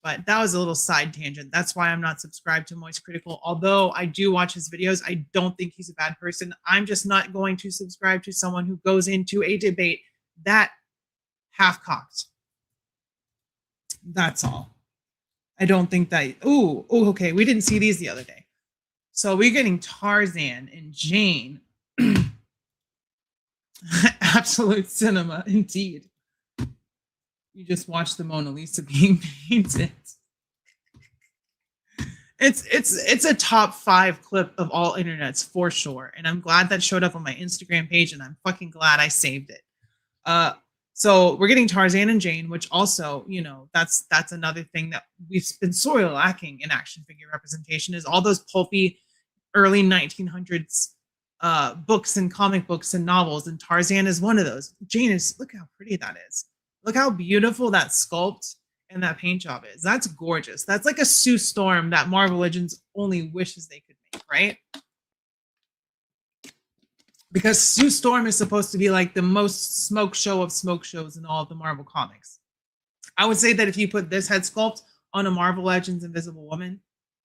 But that was a little side tangent. That's why I'm not subscribed to Moist Critical. Although I do watch his videos, I don't think he's a bad person. I'm just not going to subscribe to someone who goes into a debate that half-cocked. That's all. I don't think that... Ooh, okay. We didn't see these the other day. So we're getting Tarzan and Jane. Absolute cinema, indeed. You just watched the Mona Lisa being painted. It's a top 5 clip of all internets for sure. And I'm glad that showed up on my Instagram page, and I'm fucking glad I saved it. So we're getting Tarzan and Jane, which also, you know, that's another thing that we've been sorely lacking in action figure representation, is all those pulpy early 1900s books and comic books and novels. And Tarzan is one of those. Jane is, look how pretty that is. Look how beautiful that sculpt and that paint job is. That's gorgeous. That's like a Sue Storm that Marvel Legends only wishes they could make, right? Because Sue Storm is supposed to be like the most smoke show of smoke shows in all of the Marvel comics. I would say that if you put this head sculpt on a Marvel Legends Invisible Woman,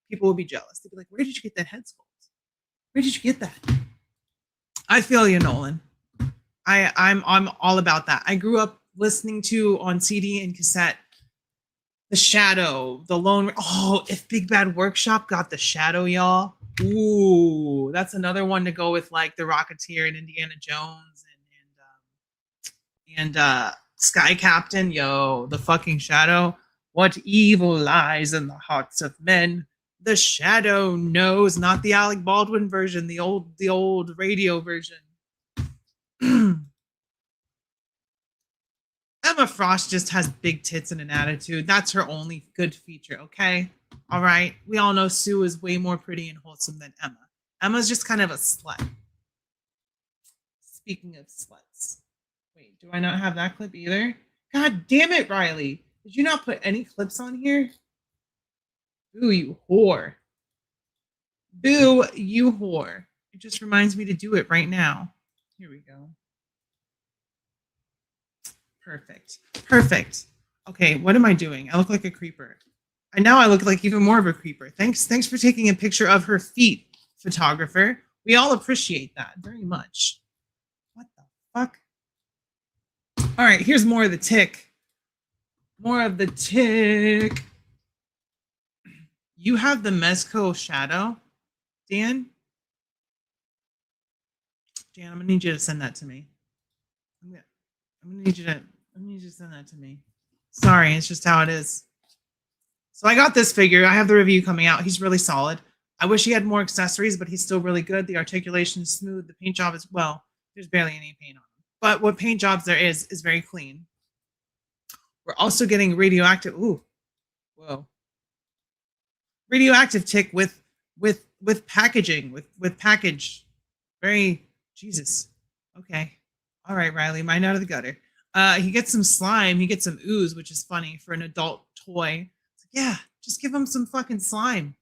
people would be jealous. They'd be like, where did you get that head sculpt? Where did you get that? I feel you, Nolan. I'm all about that. I grew up listening to on CD and cassette The Shadow, The Lone. Oh, if Big Bad Workshop got The Shadow, y'all. Ooh, that's another one to go with, like the Rocketeer and Indiana Jones and Sky Captain. Yo, the fucking Shadow. What evil lies in the hearts of men? The Shadow knows. Not the Alec Baldwin version, the old radio version. Emma Frost just has big tits and an attitude. That's her only good feature, okay? All right. We all know Sue is way more pretty and wholesome than Emma. Emma's just kind of a slut. Speaking of sluts. Wait, do I not have that clip either? God damn it, Riley. Did you not put any clips on here? Boo, you whore. Boo, you whore. It just reminds me to do it right now. Here we go. Perfect. Perfect. Okay, what am I doing? I look like a creeper. And now I look like even more of a creeper. Thanks for taking a picture of her feet, photographer. We all appreciate that very much. What the fuck? All right, here's more of the tick. More of the tick. You have the Mezco shadow, Dan? Dan, I'm gonna need you to send that to me. I'm gonna need you to send that to me. Sorry, it's just how it is. So I got this figure. I have the review coming out. He's really solid. I wish he had more accessories, but he's still really good. The articulation is smooth. The paint job is, well, there's barely any paint on him. But what paint jobs there is very clean. We're also getting radioactive. Ooh, whoa. Radioactive tick with packaging, with package. Very, Jesus. Okay. All right, Riley, mine out of the gutter. He gets some slime. He gets some ooze, which is funny for an adult toy. Yeah, just give him some fucking slime.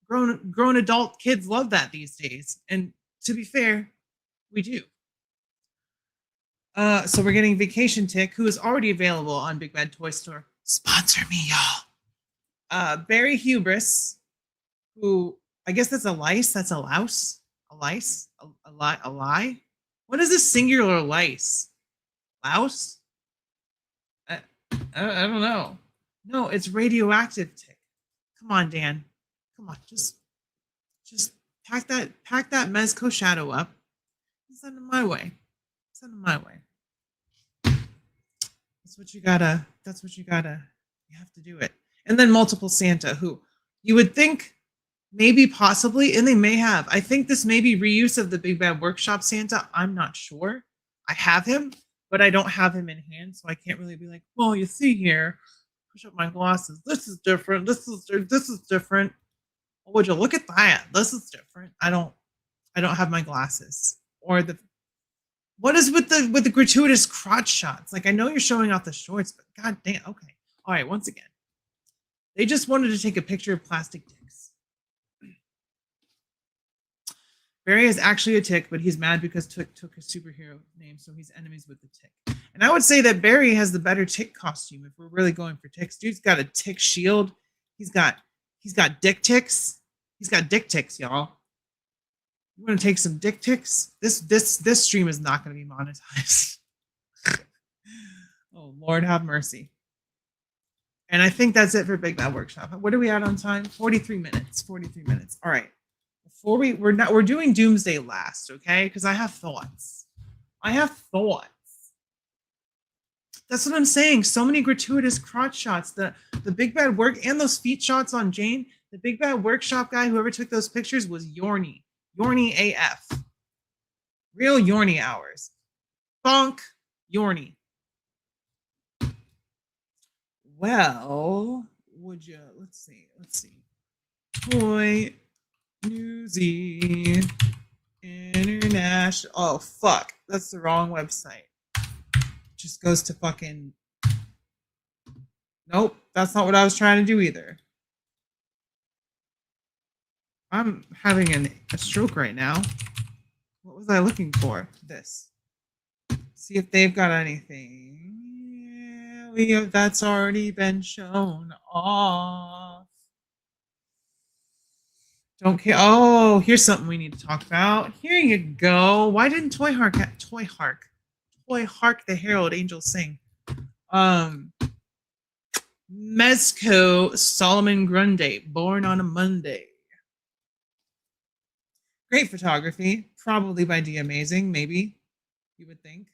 Grown adult kids love that these days. And to be fair, we do. So we're getting Vacation Tick, who is already available on Big Bad Toy Store. Sponsor me, y'all. Barry Hubris, who I guess that's a lice. That's a louse. A lice? A lie? What is a singular lice? Louse? I don't know. No, it's radioactive tick. Come on, Dan. Come on, just pack that Mezco shadow up and send him my way. Send him my way. That's what you gotta, you have to do it. And then Multiple Santa, who you would think maybe possibly, and they may have. I think this may be reuse of the Big Bad Workshop Santa. I'm not sure. I have him, but I don't have him in hand, so I can't really be like, well, you see here, push up my glasses. This is different. This is different. Oh, would you look at that? This is different. I don't have my glasses. Or what is with the gratuitous crotch shots? Like, I know you're showing off the shorts, but god damn. Okay. All right, once again. They just wanted to take a picture of plastic dicks. Barry is actually a tick, but he's mad because took his superhero name, so he's enemies with the tick. And I would say that Barry has the better tick costume if we're really going for ticks. Dude's got a tick shield. He's got dick ticks. He's got dick ticks, y'all. You want to take some dick ticks? This stream is not going to be monetized. Oh, Lord have mercy. And I think that's it for Big Bad Workshop. What are we at on time? 43 minutes. 43 minutes. All right. Before we're doing Doomsday last, okay? Because I have thoughts. That's what I'm saying. So many gratuitous crotch shots. The Big Bad Work and those feet shots on Jane. The Big Bad Workshop guy, whoever took those pictures, was Yorny. Yorny AF. Real Yorny hours. Bonk. Yorny. Well, would you? Let's see. Toy Newsy International. Oh, fuck. That's the wrong website. Just goes to fucking. Nope. That's not what I was trying to do either. I'm having a stroke right now. What was I looking for? This. See if they've got anything. Yeah, that's already been shown off. Don't care. Oh, here's something we need to talk about. Here you go. Why didn't Toy Hark the Herald Angels sing? Mezco Solomon Grundy, born on a Monday. Great photography, probably by D Amazing, maybe, you would think.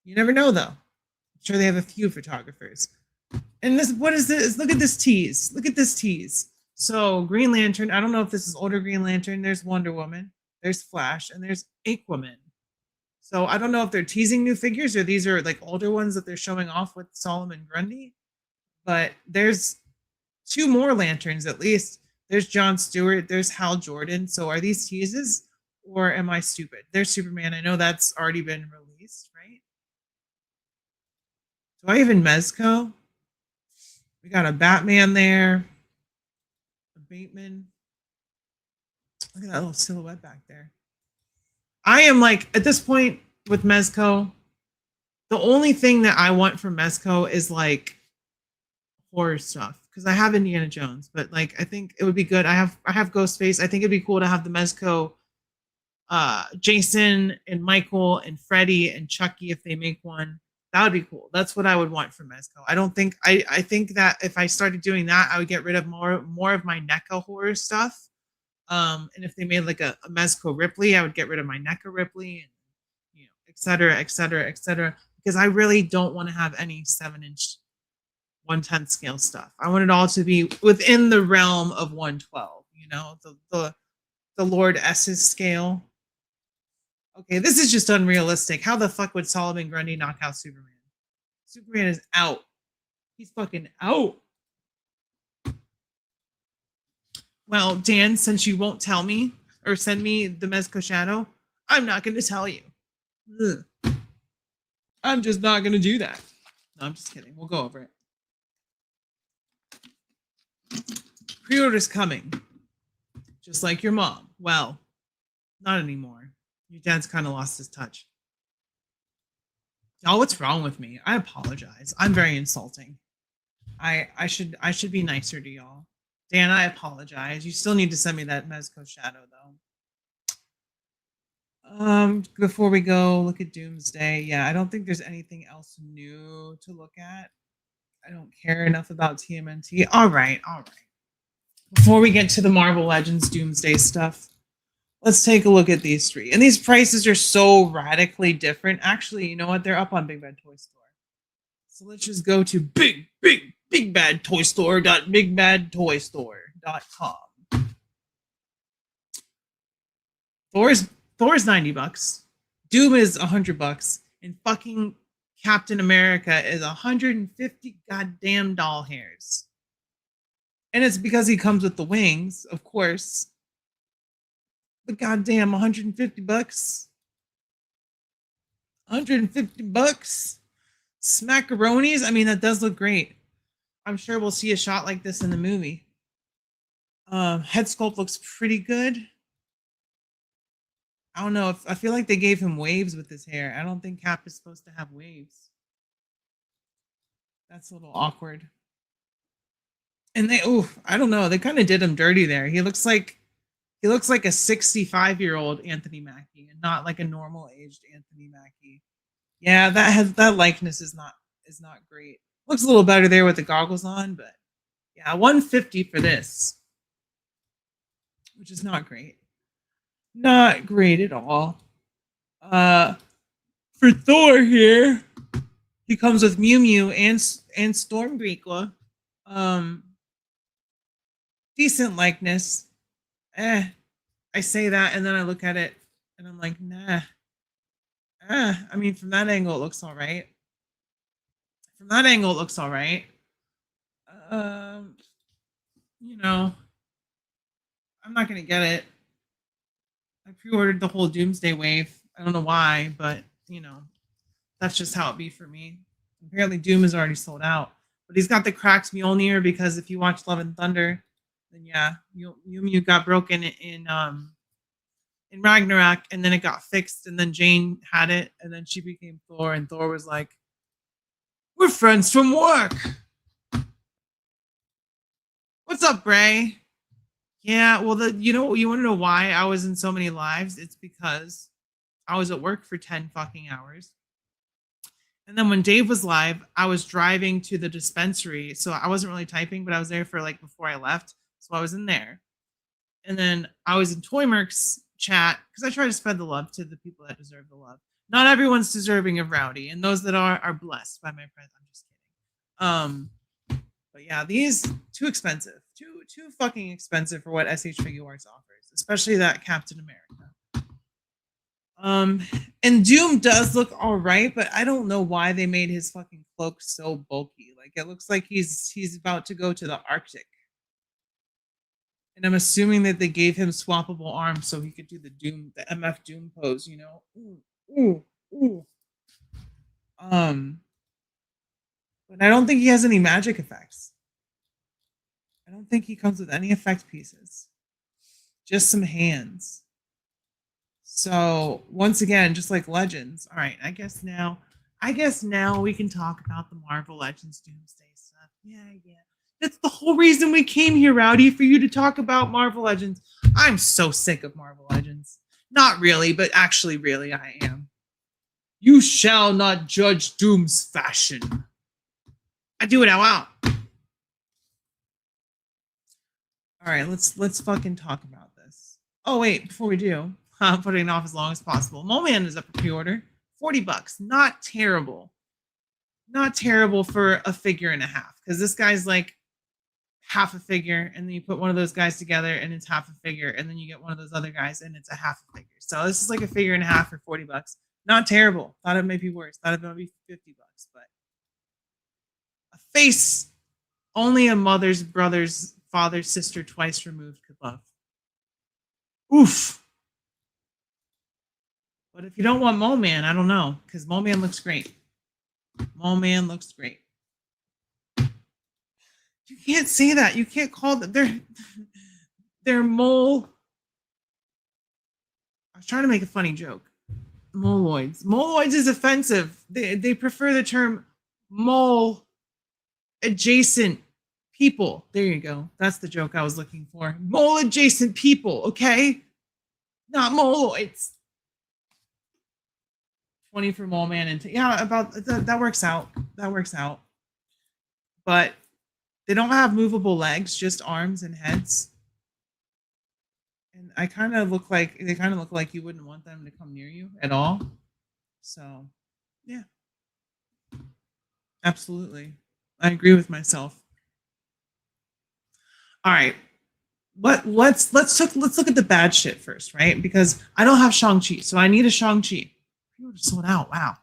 You never know, though. I'm sure they have a few photographers. And this, what is this? Look at this tease. Look at this tease. So Green Lantern, I don't know if this is older Green Lantern. There's Wonder Woman, there's Flash, and there's Aquaman. So I don't know if they're teasing new figures or these are like older ones that they're showing off with Solomon Grundy. But there's 2 more lanterns at least. There's Jon Stewart. There's Hal Jordan. So are these teases or am I stupid? There's Superman. I know that's already been released, right? Do I even Mezco? We got a Batman there. A Bateman. Look at that little silhouette back there. I am like, at this point with Mezco, the only thing that I want from Mezco is like horror stuff. Because I have Indiana Jones, but like I think it would be good. I have Ghostface. I think it'd be cool to have the Mezco Jason and Michael and Freddy and Chucky if they make one. That would be cool. That's what I would want from Mezco. I think that if I started doing that, I would get rid of more of my NECA horror stuff. And if they made like a Mezco Ripley, I would get rid of my NECA Ripley and et cetera, et cetera, et cetera. Because I really don't want to have any 7-inch 1/10 scale stuff. I want it all to be within the realm of 112, the Lord S's scale. Okay, this is just unrealistic. How the fuck would Solomon Grundy knock out Superman? Superman is out. He's fucking out. Well, Dan, since you won't tell me or send me the Mezco Shadow, I'm not going to tell you. Ugh. I'm just not going to do that. No, I'm just kidding. We'll go over it. Pre-order's coming. Just like your mom. Well, not anymore. Your dad's kind of lost his touch. Y'all, what's wrong with me? I apologize. I'm very insulting. I should be nicer to y'all. Dan, I apologize. You still need to send me that Mezco Shadow, though. Before we go, look at Doomsday. Yeah, I don't think there's anything else new to look at. I don't care enough about TMNT. All right. Before we get to the Marvel Legends Doomsday stuff, let's take a look at these 3. And these prices are so radically different. Actually, you know what? They're up on Big Bad Toy Store. So let's just go to bigbadtoystore.bigbadtoystore.com. Thor's $90. Doom is $100, and fucking Captain America is 150 goddamn doll hairs. And it's because he comes with the wings, of course. But goddamn, $150. $150. Smackaronis. I mean, that does look great. I'm sure we'll see a shot like this in the movie. Head sculpt looks pretty good. I don't know. I feel like they gave him waves with his hair. I don't think Cap is supposed to have waves. That's a little awkward. And I don't know. They kind of did him dirty there. He looks like a 65-year-old Anthony Mackie and not like a normal aged Anthony Mackie. Yeah, that likeness is not great. Looks a little better there with the goggles on, but yeah, $150 for this, which is not great. Not great at all. For Thor here, he comes with Mew Mew and Stormbreaker. Decent likeness. I say that and then I look at it and I'm like, nah. I mean, from that angle, it looks all right. I'm not going to get it. I pre-ordered the whole Doomsday wave. I don't know why, but, that's just how it be for me. Apparently, Doom is already sold out. But he's got the cracked Mjolnir because if you watch Love and Thunder, then yeah, Mew got broken in Ragnarok, and then it got fixed, and then Jane had it, and then she became Thor, and Thor was like, "We're friends from work. What's up, Bray?" Yeah, well, you want to know why I was in so many lives? It's because I was at work for 10 fucking hours. And then when Dave was live, I was driving to the dispensary. So I wasn't really typing, but I was there for like before I left. So I was in there. And then I was in Toymerk's chat because I try to spread the love to the people that deserve the love. Not everyone's deserving of Rowdy, and those that are blessed by my friends. I'm just kidding. But yeah, these too expensive. Too fucking expensive for what SH Figure Arts offers, especially that Captain America. And Doom does look all right, but I don't know why they made his fucking cloak so bulky. Like it looks like he's about to go to the Arctic. And I'm assuming that they gave him swappable arms so he could do the MF Doom pose, you know. Ooh, ooh. But I don't think he has any magic effects. I don't think he comes with any effect pieces. Just some hands. So once again, just like Legends. All right, I guess now we can talk about the Marvel Legends Doomsday stuff. Yeah. That's the whole reason we came here, Rowdy, for you to talk about Marvel Legends. I'm so sick of Marvel Legends. Not really, but actually, really, I am. You shall not judge Doom's fashion. I do what I want. All right, let's fucking talk about this. Oh wait, before we do, I'm putting it off as long as possible. Mole Man is up for pre-order, $40. Not terrible. Not terrible for a figure and a half, because this guy's like half a figure, and then you put one of those guys together and it's half a figure, and then you get one of those other guys and it's a half a figure. So this is like a figure and a half for $40. Not terrible. Thought it might be worse. Thought it might be $50, but a face only a mother's, brother's, father's, sister twice removed could love. Oof. But if you don't want Mole Man, I don't know, because Mole Man looks great. Mole Man looks great. You can't say that. You can't call them. They're mole. I was trying to make a funny joke. Moloids. Moloids is offensive. They prefer the term mole adjacent people. There you go. That's the joke I was looking for. Mole adjacent people, okay? Not moloids. 20 for Mole Man and yeah, about that works out. That works out. But they don't have movable legs, just arms and heads. And they kind of look like you wouldn't want them to come near you at all. So, yeah. Absolutely. I agree with myself. All right. Let's look at the bad shit first, right? Because I don't have Shang-Chi, so I need a Shang-Chi. People just sold out. Wow.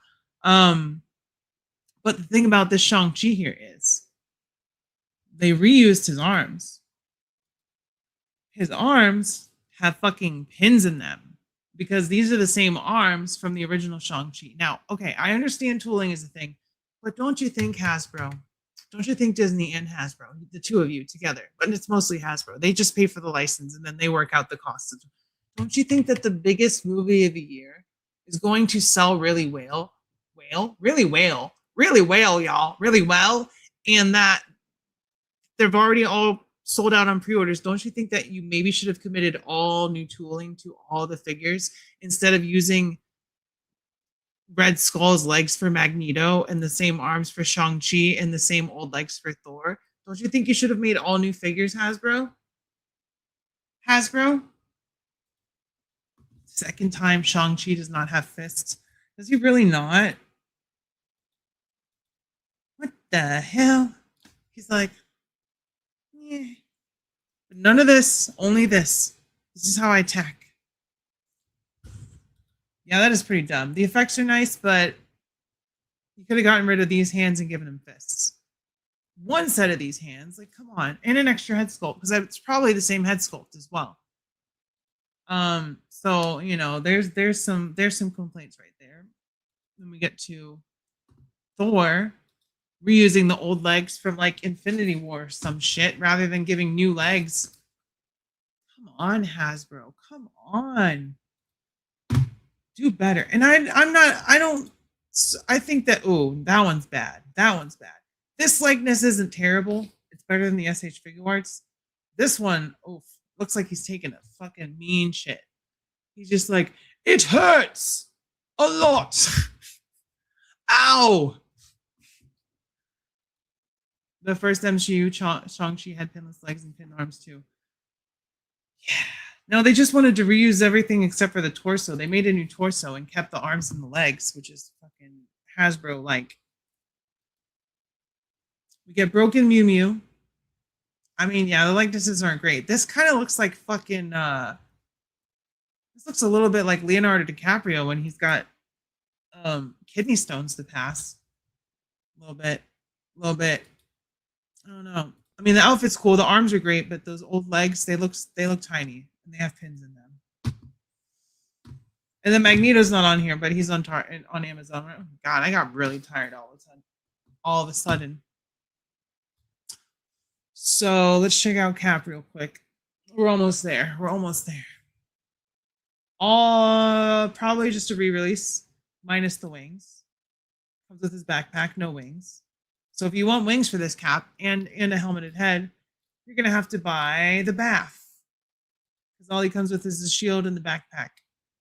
But the thing about this Shang-Chi here is they reused his arms. His arms have fucking pins in them because these are the same arms from the original Shang-Chi. Now, okay, I understand tooling is a thing, but don't you think Hasbro, don't you think Disney and Hasbro, the two of you together, but it's mostly Hasbro, they just pay for the license and then they work out the costs. Don't you think that the biggest movie of the year is going to sell really well, y'all, really well, and that they've already all sold out on pre-orders? Don't you think that you maybe should have committed all new tooling to all the figures instead of using Red Skull's legs for Magneto and the same arms for Shang-Chi and the same old legs for Thor? Don't you think you should have made all new figures, Hasbro? Second time Shang-Chi does not have fists. Does he really not? What the hell? He's like, yeah. But none of this, only this. This is how I attack. Yeah, that is pretty dumb. The effects are nice, but you could have gotten rid of these hands and given him fists. One set of these hands, like, come on. And an extra head sculpt, because it's probably the same head sculpt as well. So, you know, there's some complaints right there. Then we get to Thor reusing the old legs from like Infinity War or some shit rather than giving new legs. Come on, Hasbro. Come on. Do better. And I think that, that one's bad. That one's bad. This likeness isn't terrible. It's better than the SH Figure Arts. This one, looks like he's taking a fucking mean shit. He's just like, it hurts a lot. Ow. The first MCU, Shang-Chi had pinless legs and pin arms too. Yeah. No, they just wanted to reuse everything except for the torso. They made a new torso and kept the arms and the legs, which is fucking Hasbro-like. We get broken Mew Mew. I mean, yeah, the likenesses aren't great. This kind of looks like fucking This looks a little bit like Leonardo DiCaprio when he's got kidney stones to pass. A little bit. I don't know. I mean, the outfit's cool. The arms are great, but those old legs, they look tiny and they have pins in them. And then Magneto's not on here, but he's on Amazon. Oh, God, I got really tired all of a sudden. So let's check out Cap real quick. We're almost there. Probably just a re-release, minus the wings. Comes with his backpack, no wings. So if you want wings for this Cap and a helmeted head, you're gonna have to buy the bath. Because all he comes with is the shield and the backpack.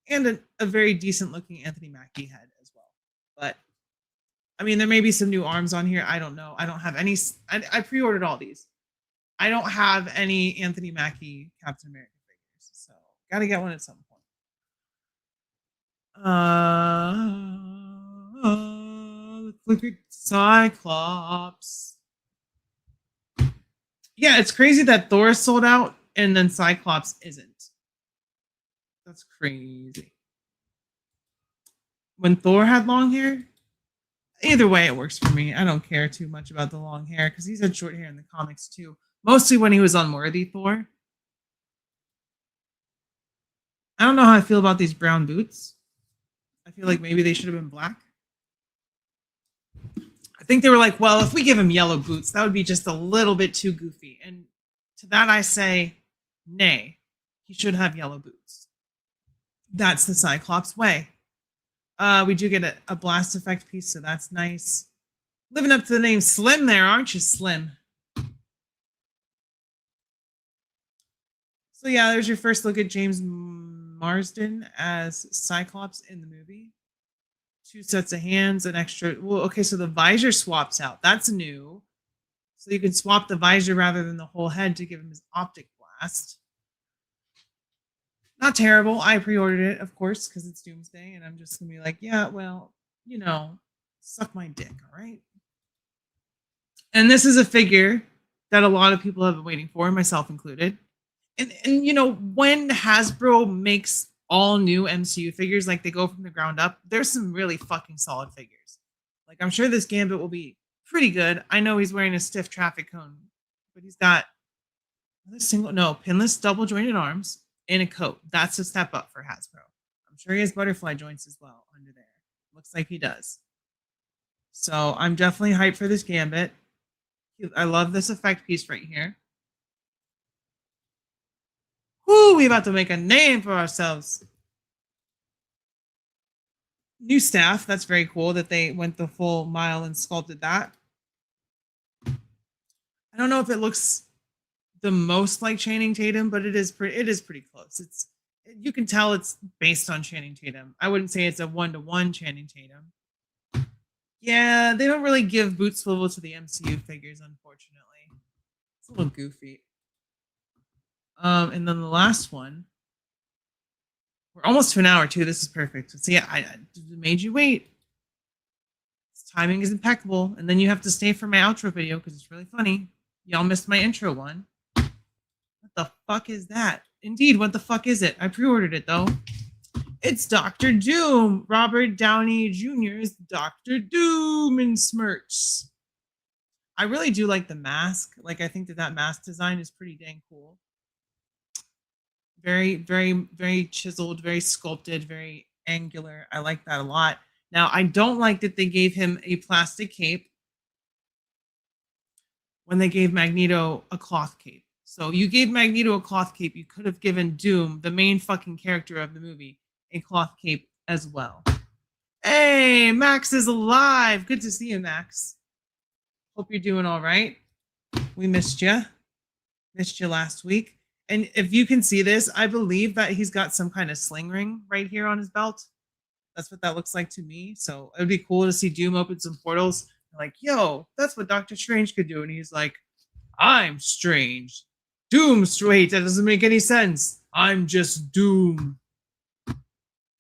And a very decent looking Anthony Mackie head as well. But I mean, there may be some new arms on here. I don't know. I don't have any. I pre-ordered all these. I don't have any Anthony Mackie Captain America figures, so gotta get one at some point. Let's look at Cyclops. Yeah, it's crazy that Thor is sold out and then Cyclops isn't. That's crazy. When Thor had long hair, either way, it works for me. I don't care too much about the long hair because he's had short hair in the comics too. Mostly when he was unworthy Thor. I don't know how I feel about these brown boots. I feel like maybe they should have been black. I think they were like, well, if we give him yellow boots, that would be just a little bit too goofy. And to that I say, nay, he should have yellow boots. That's the Cyclops way. We do get a blast effect piece, so that's nice. Living up to the name Slim there, aren't you, Slim? So yeah, there's your first look at James Marsden as Cyclops in the movie. 2 sets of hands, an extra. Well, okay, so the visor swaps out. That's new. So you can swap the visor rather than the whole head to give him his optic blast. Not terrible. I pre-ordered it, of course, because it's Doomsday, and I'm just gonna be like, yeah, well, you know, suck my dick, all right? And this is a figure that a lot of people have been waiting for, myself included. And you know, when Hasbro makes all new MCU figures, like they go from the ground up, there's some really fucking solid figures. Like I'm sure this Gambit will be pretty good. I know he's wearing a stiff traffic cone, but he's got pinless double jointed arms and a coat. That's a step up for Hasbro. I'm sure he has butterfly joints as well under there. Looks like he does. So I'm definitely hyped for this Gambit. I love this effect piece right here. Woo, we about to make a name for ourselves. New staff. That's very cool that they went the full mile and sculpted that. I don't know if it looks the most like Channing Tatum, but it is pretty close. You can tell it's based on Channing Tatum. I wouldn't say it's a 1-to-1 Channing Tatum. Yeah, they don't really give boot swivel to the MCU figures, unfortunately. It's a little goofy. And then the last one. We're almost to an hour too. This is perfect. So yeah, I made you wait. This timing is impeccable. And then you have to stay for my outro video because it's really funny. Y'all missed my intro one. What the fuck is that? Indeed, what the fuck is it? I pre-ordered it though. It's Dr. Doom. Robert Downey Jr.'s Dr. Doom in smirks. I really do like the mask. Like I think that mask design is pretty dang cool. Very, very, very chiseled, very sculpted, very angular. I like that a lot. Now, I don't like that they gave him a plastic cape when they gave Magneto a cloth cape. So you gave Magneto a cloth cape. You could have given Doom, the main fucking character of the movie, a cloth cape as well. Hey, Max is alive. Good to see you, Max. Hope you're doing all right. We missed you. Missed you last week. And if you can see this, I believe that he's got some kind of sling ring right here on his belt. That's what that looks like to me. So it would be cool to see Doom open some portals. Like, yo, that's what Doctor Strange could do. And he's like, I'm strange. Doom's wait, that doesn't make any sense. I'm just Doom.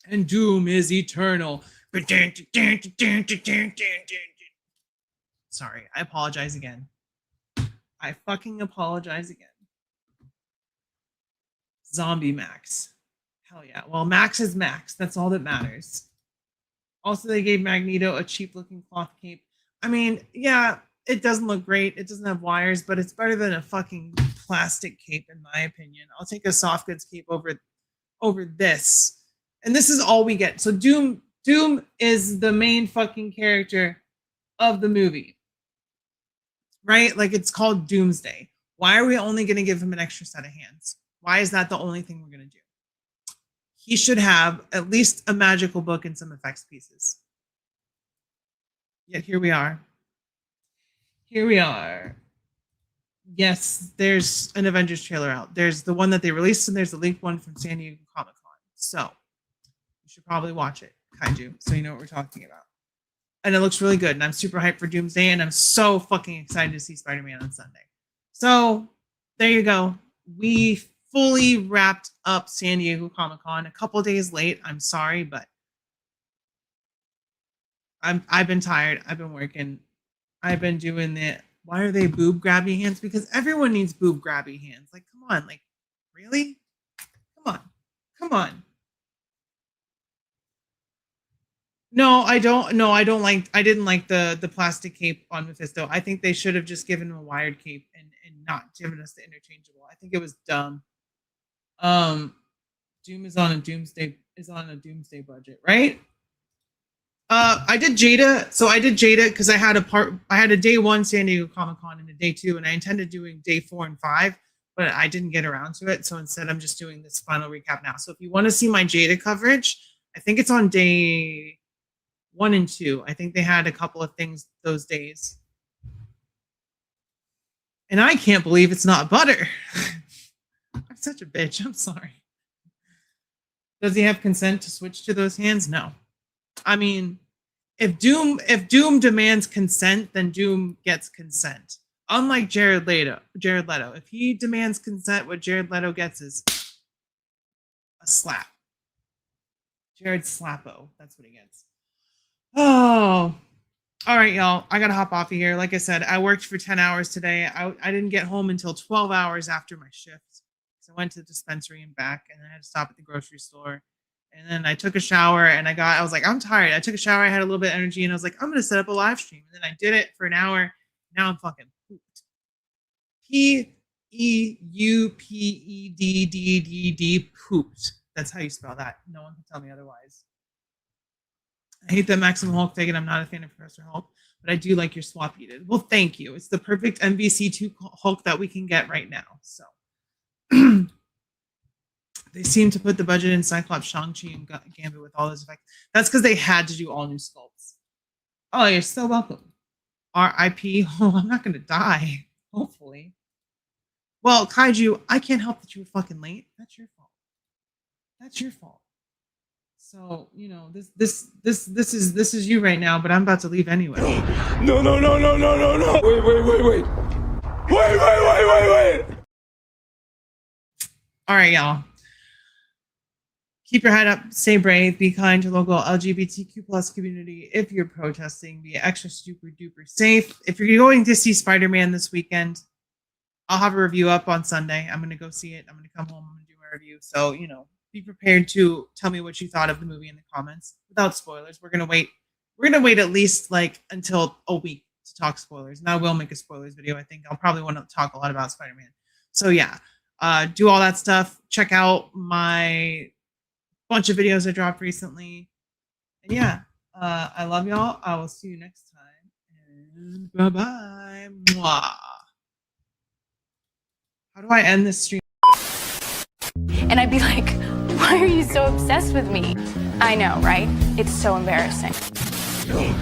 And Doom is eternal. Sorry, I apologize again. I fucking apologize again. Zombie Max. Hell yeah. Well, Max is Max. That's all that matters. Also, they gave Magneto a cheap looking cloth cape. I mean, yeah, it doesn't look great. It doesn't have wires, but it's better than a fucking plastic cape, in my opinion. I'll take a soft goods cape over this. And this is all we get. So Doom is the main fucking character of the movie. Right? Like, it's called Doomsday. Why are we only going to give him an extra set of hands? Why is that the only thing we're going to do? He should have at least a magical book and some effects pieces. Yet here we are. Here we are. Yes, there's an Avengers trailer out. There's the one that they released, and there's the leaked one from San Diego Comic-Con. So you should probably watch it, Kaiju, so you know what we're talking about. And it looks really good, and I'm super hyped for Doomsday, and I'm so fucking excited to see Spider-Man on Sunday. So there you go. We fully wrapped up San Diego Comic-Con a couple days late. I'm sorry, but I've been tired. I've been working. I've been doing the why are they boob grabby hands? Because everyone needs boob grabby hands. Like, come on, like, really? Come on. No, I don't like I didn't like the plastic cape on Mephisto. I think they should have just given him a wired cape and not given us the interchangeable. I think it was dumb. Doom is on a doomsday budget, right? I did Jada. So I did Jada because I had a day 1 San Diego Comic-Con and a day 2, and I intended doing day 4 and 5, but I didn't get around to it. So instead I'm just doing this final recap now. So if you want to see my Jada coverage, I think it's on day 1 and 2. I think they had a couple of things those days. And I can't believe it's not butter. I'm such a bitch. I'm sorry. Does he have consent to switch to those hands? No. I mean, if Doom demands consent, then Doom gets consent. Unlike Jared Leto. If he demands consent, what Jared Leto gets is a slap. Jared Slappo. That's what he gets. Oh. All right, y'all. I gotta hop off of here. Like I said, I worked for 10 hours today. I didn't get home until 12 hours after my shift. So I went to the dispensary and back, and then I had to stop at the grocery store. And then I took a shower, and I was like, I'm tired. I took a shower. I had a little bit of energy, and I was like, I'm going to set up a live stream. And then I did it for an hour. Now I'm fucking pooped. P-E-U-P-E-D-D-D-D, pooped. That's how you spell that. No one can tell me otherwise. I hate that Maximum Hulk thing, and I'm not a fan of Professor Hulk, but I do like your swap you did. Well, thank you. It's the perfect MVC2 Hulk that we can get right now. So they seem to put the budget in Cyclops, Shang-Chi, and Gambit with all those effects. That's because they had to do all new sculpts. Oh, you're so welcome. R.I.P. Oh, I'm not going to die. Hopefully. Well, Kaiju, I can't help that you were fucking late. That's your fault. That's your fault. So, you know, this is you right now, but I'm about to leave anyway. No. Wait. All right, y'all. Keep your head up, stay brave, be kind to local LGBTQ plus community. If you're protesting, be extra super duper safe. If you're going to see Spider-Man this weekend, I'll have a review up on Sunday. I'm going to go see it. I'm going to come home. I'm going to do my review. So, you know, be prepared to tell me what you thought of the movie in the comments without spoilers. We're going to wait. We're going to wait at least like until a week to talk spoilers. And I will make a spoilers video. I think I'll probably want to talk a lot about Spider-Man. So yeah, do all that stuff. Check out my bunch of videos I dropped recently. And yeah, I love y'all. I will see you next time. And bye-bye. Mwah. How do I end this stream? And I'd be like, why are you so obsessed with me? I know, right? It's so embarrassing. No. Wait.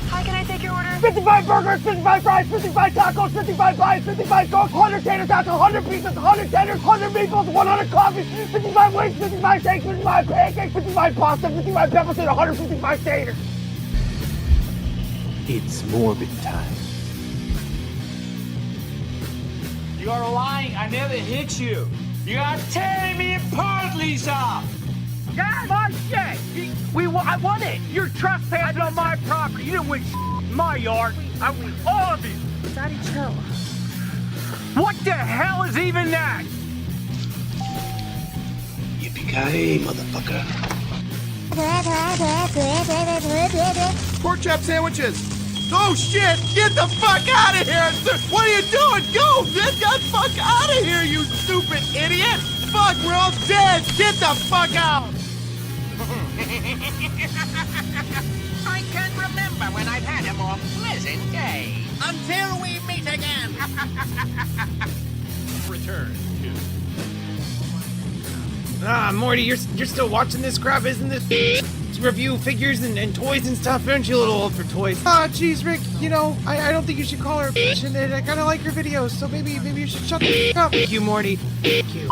How can I take your order? 55 burgers, 55 fries, 55 tacos, 55 pies, 55 cokes, 100 tater tots, 100 pizzas, 100 tenders, 100 meatballs, 100 coffees, 55 wings, 55 shakes, 55 pancakes, 55 pasta, 55 peppers, and 155 taters. It's morbid time. You are lying. I never hit you. You are tearing me apart, Lisa. That's my shit. I won it. You're trespassing on my property. You didn't win my yard. I win all of it. Daddy, chill. What the hell is even that? Yippee-ki-yay, motherfucker. Pork chop sandwiches. Oh shit! Get the fuck out of here! What are you doing? Go! Get the fuck out of here, you stupid idiot! Fuck, we're all dead! Get the fuck out! I can't remember when I've had a more pleasant day. Until we meet again. Return to... Morty, you're still watching this crap, isn't this? Review figures and toys and stuff. Aren't you a little old for toys? Geez, Rick, you know, I don't think you should call her a bitch, and I kind of like your videos, so maybe you should shut the fuck up. Thank you, Morty. Thank you.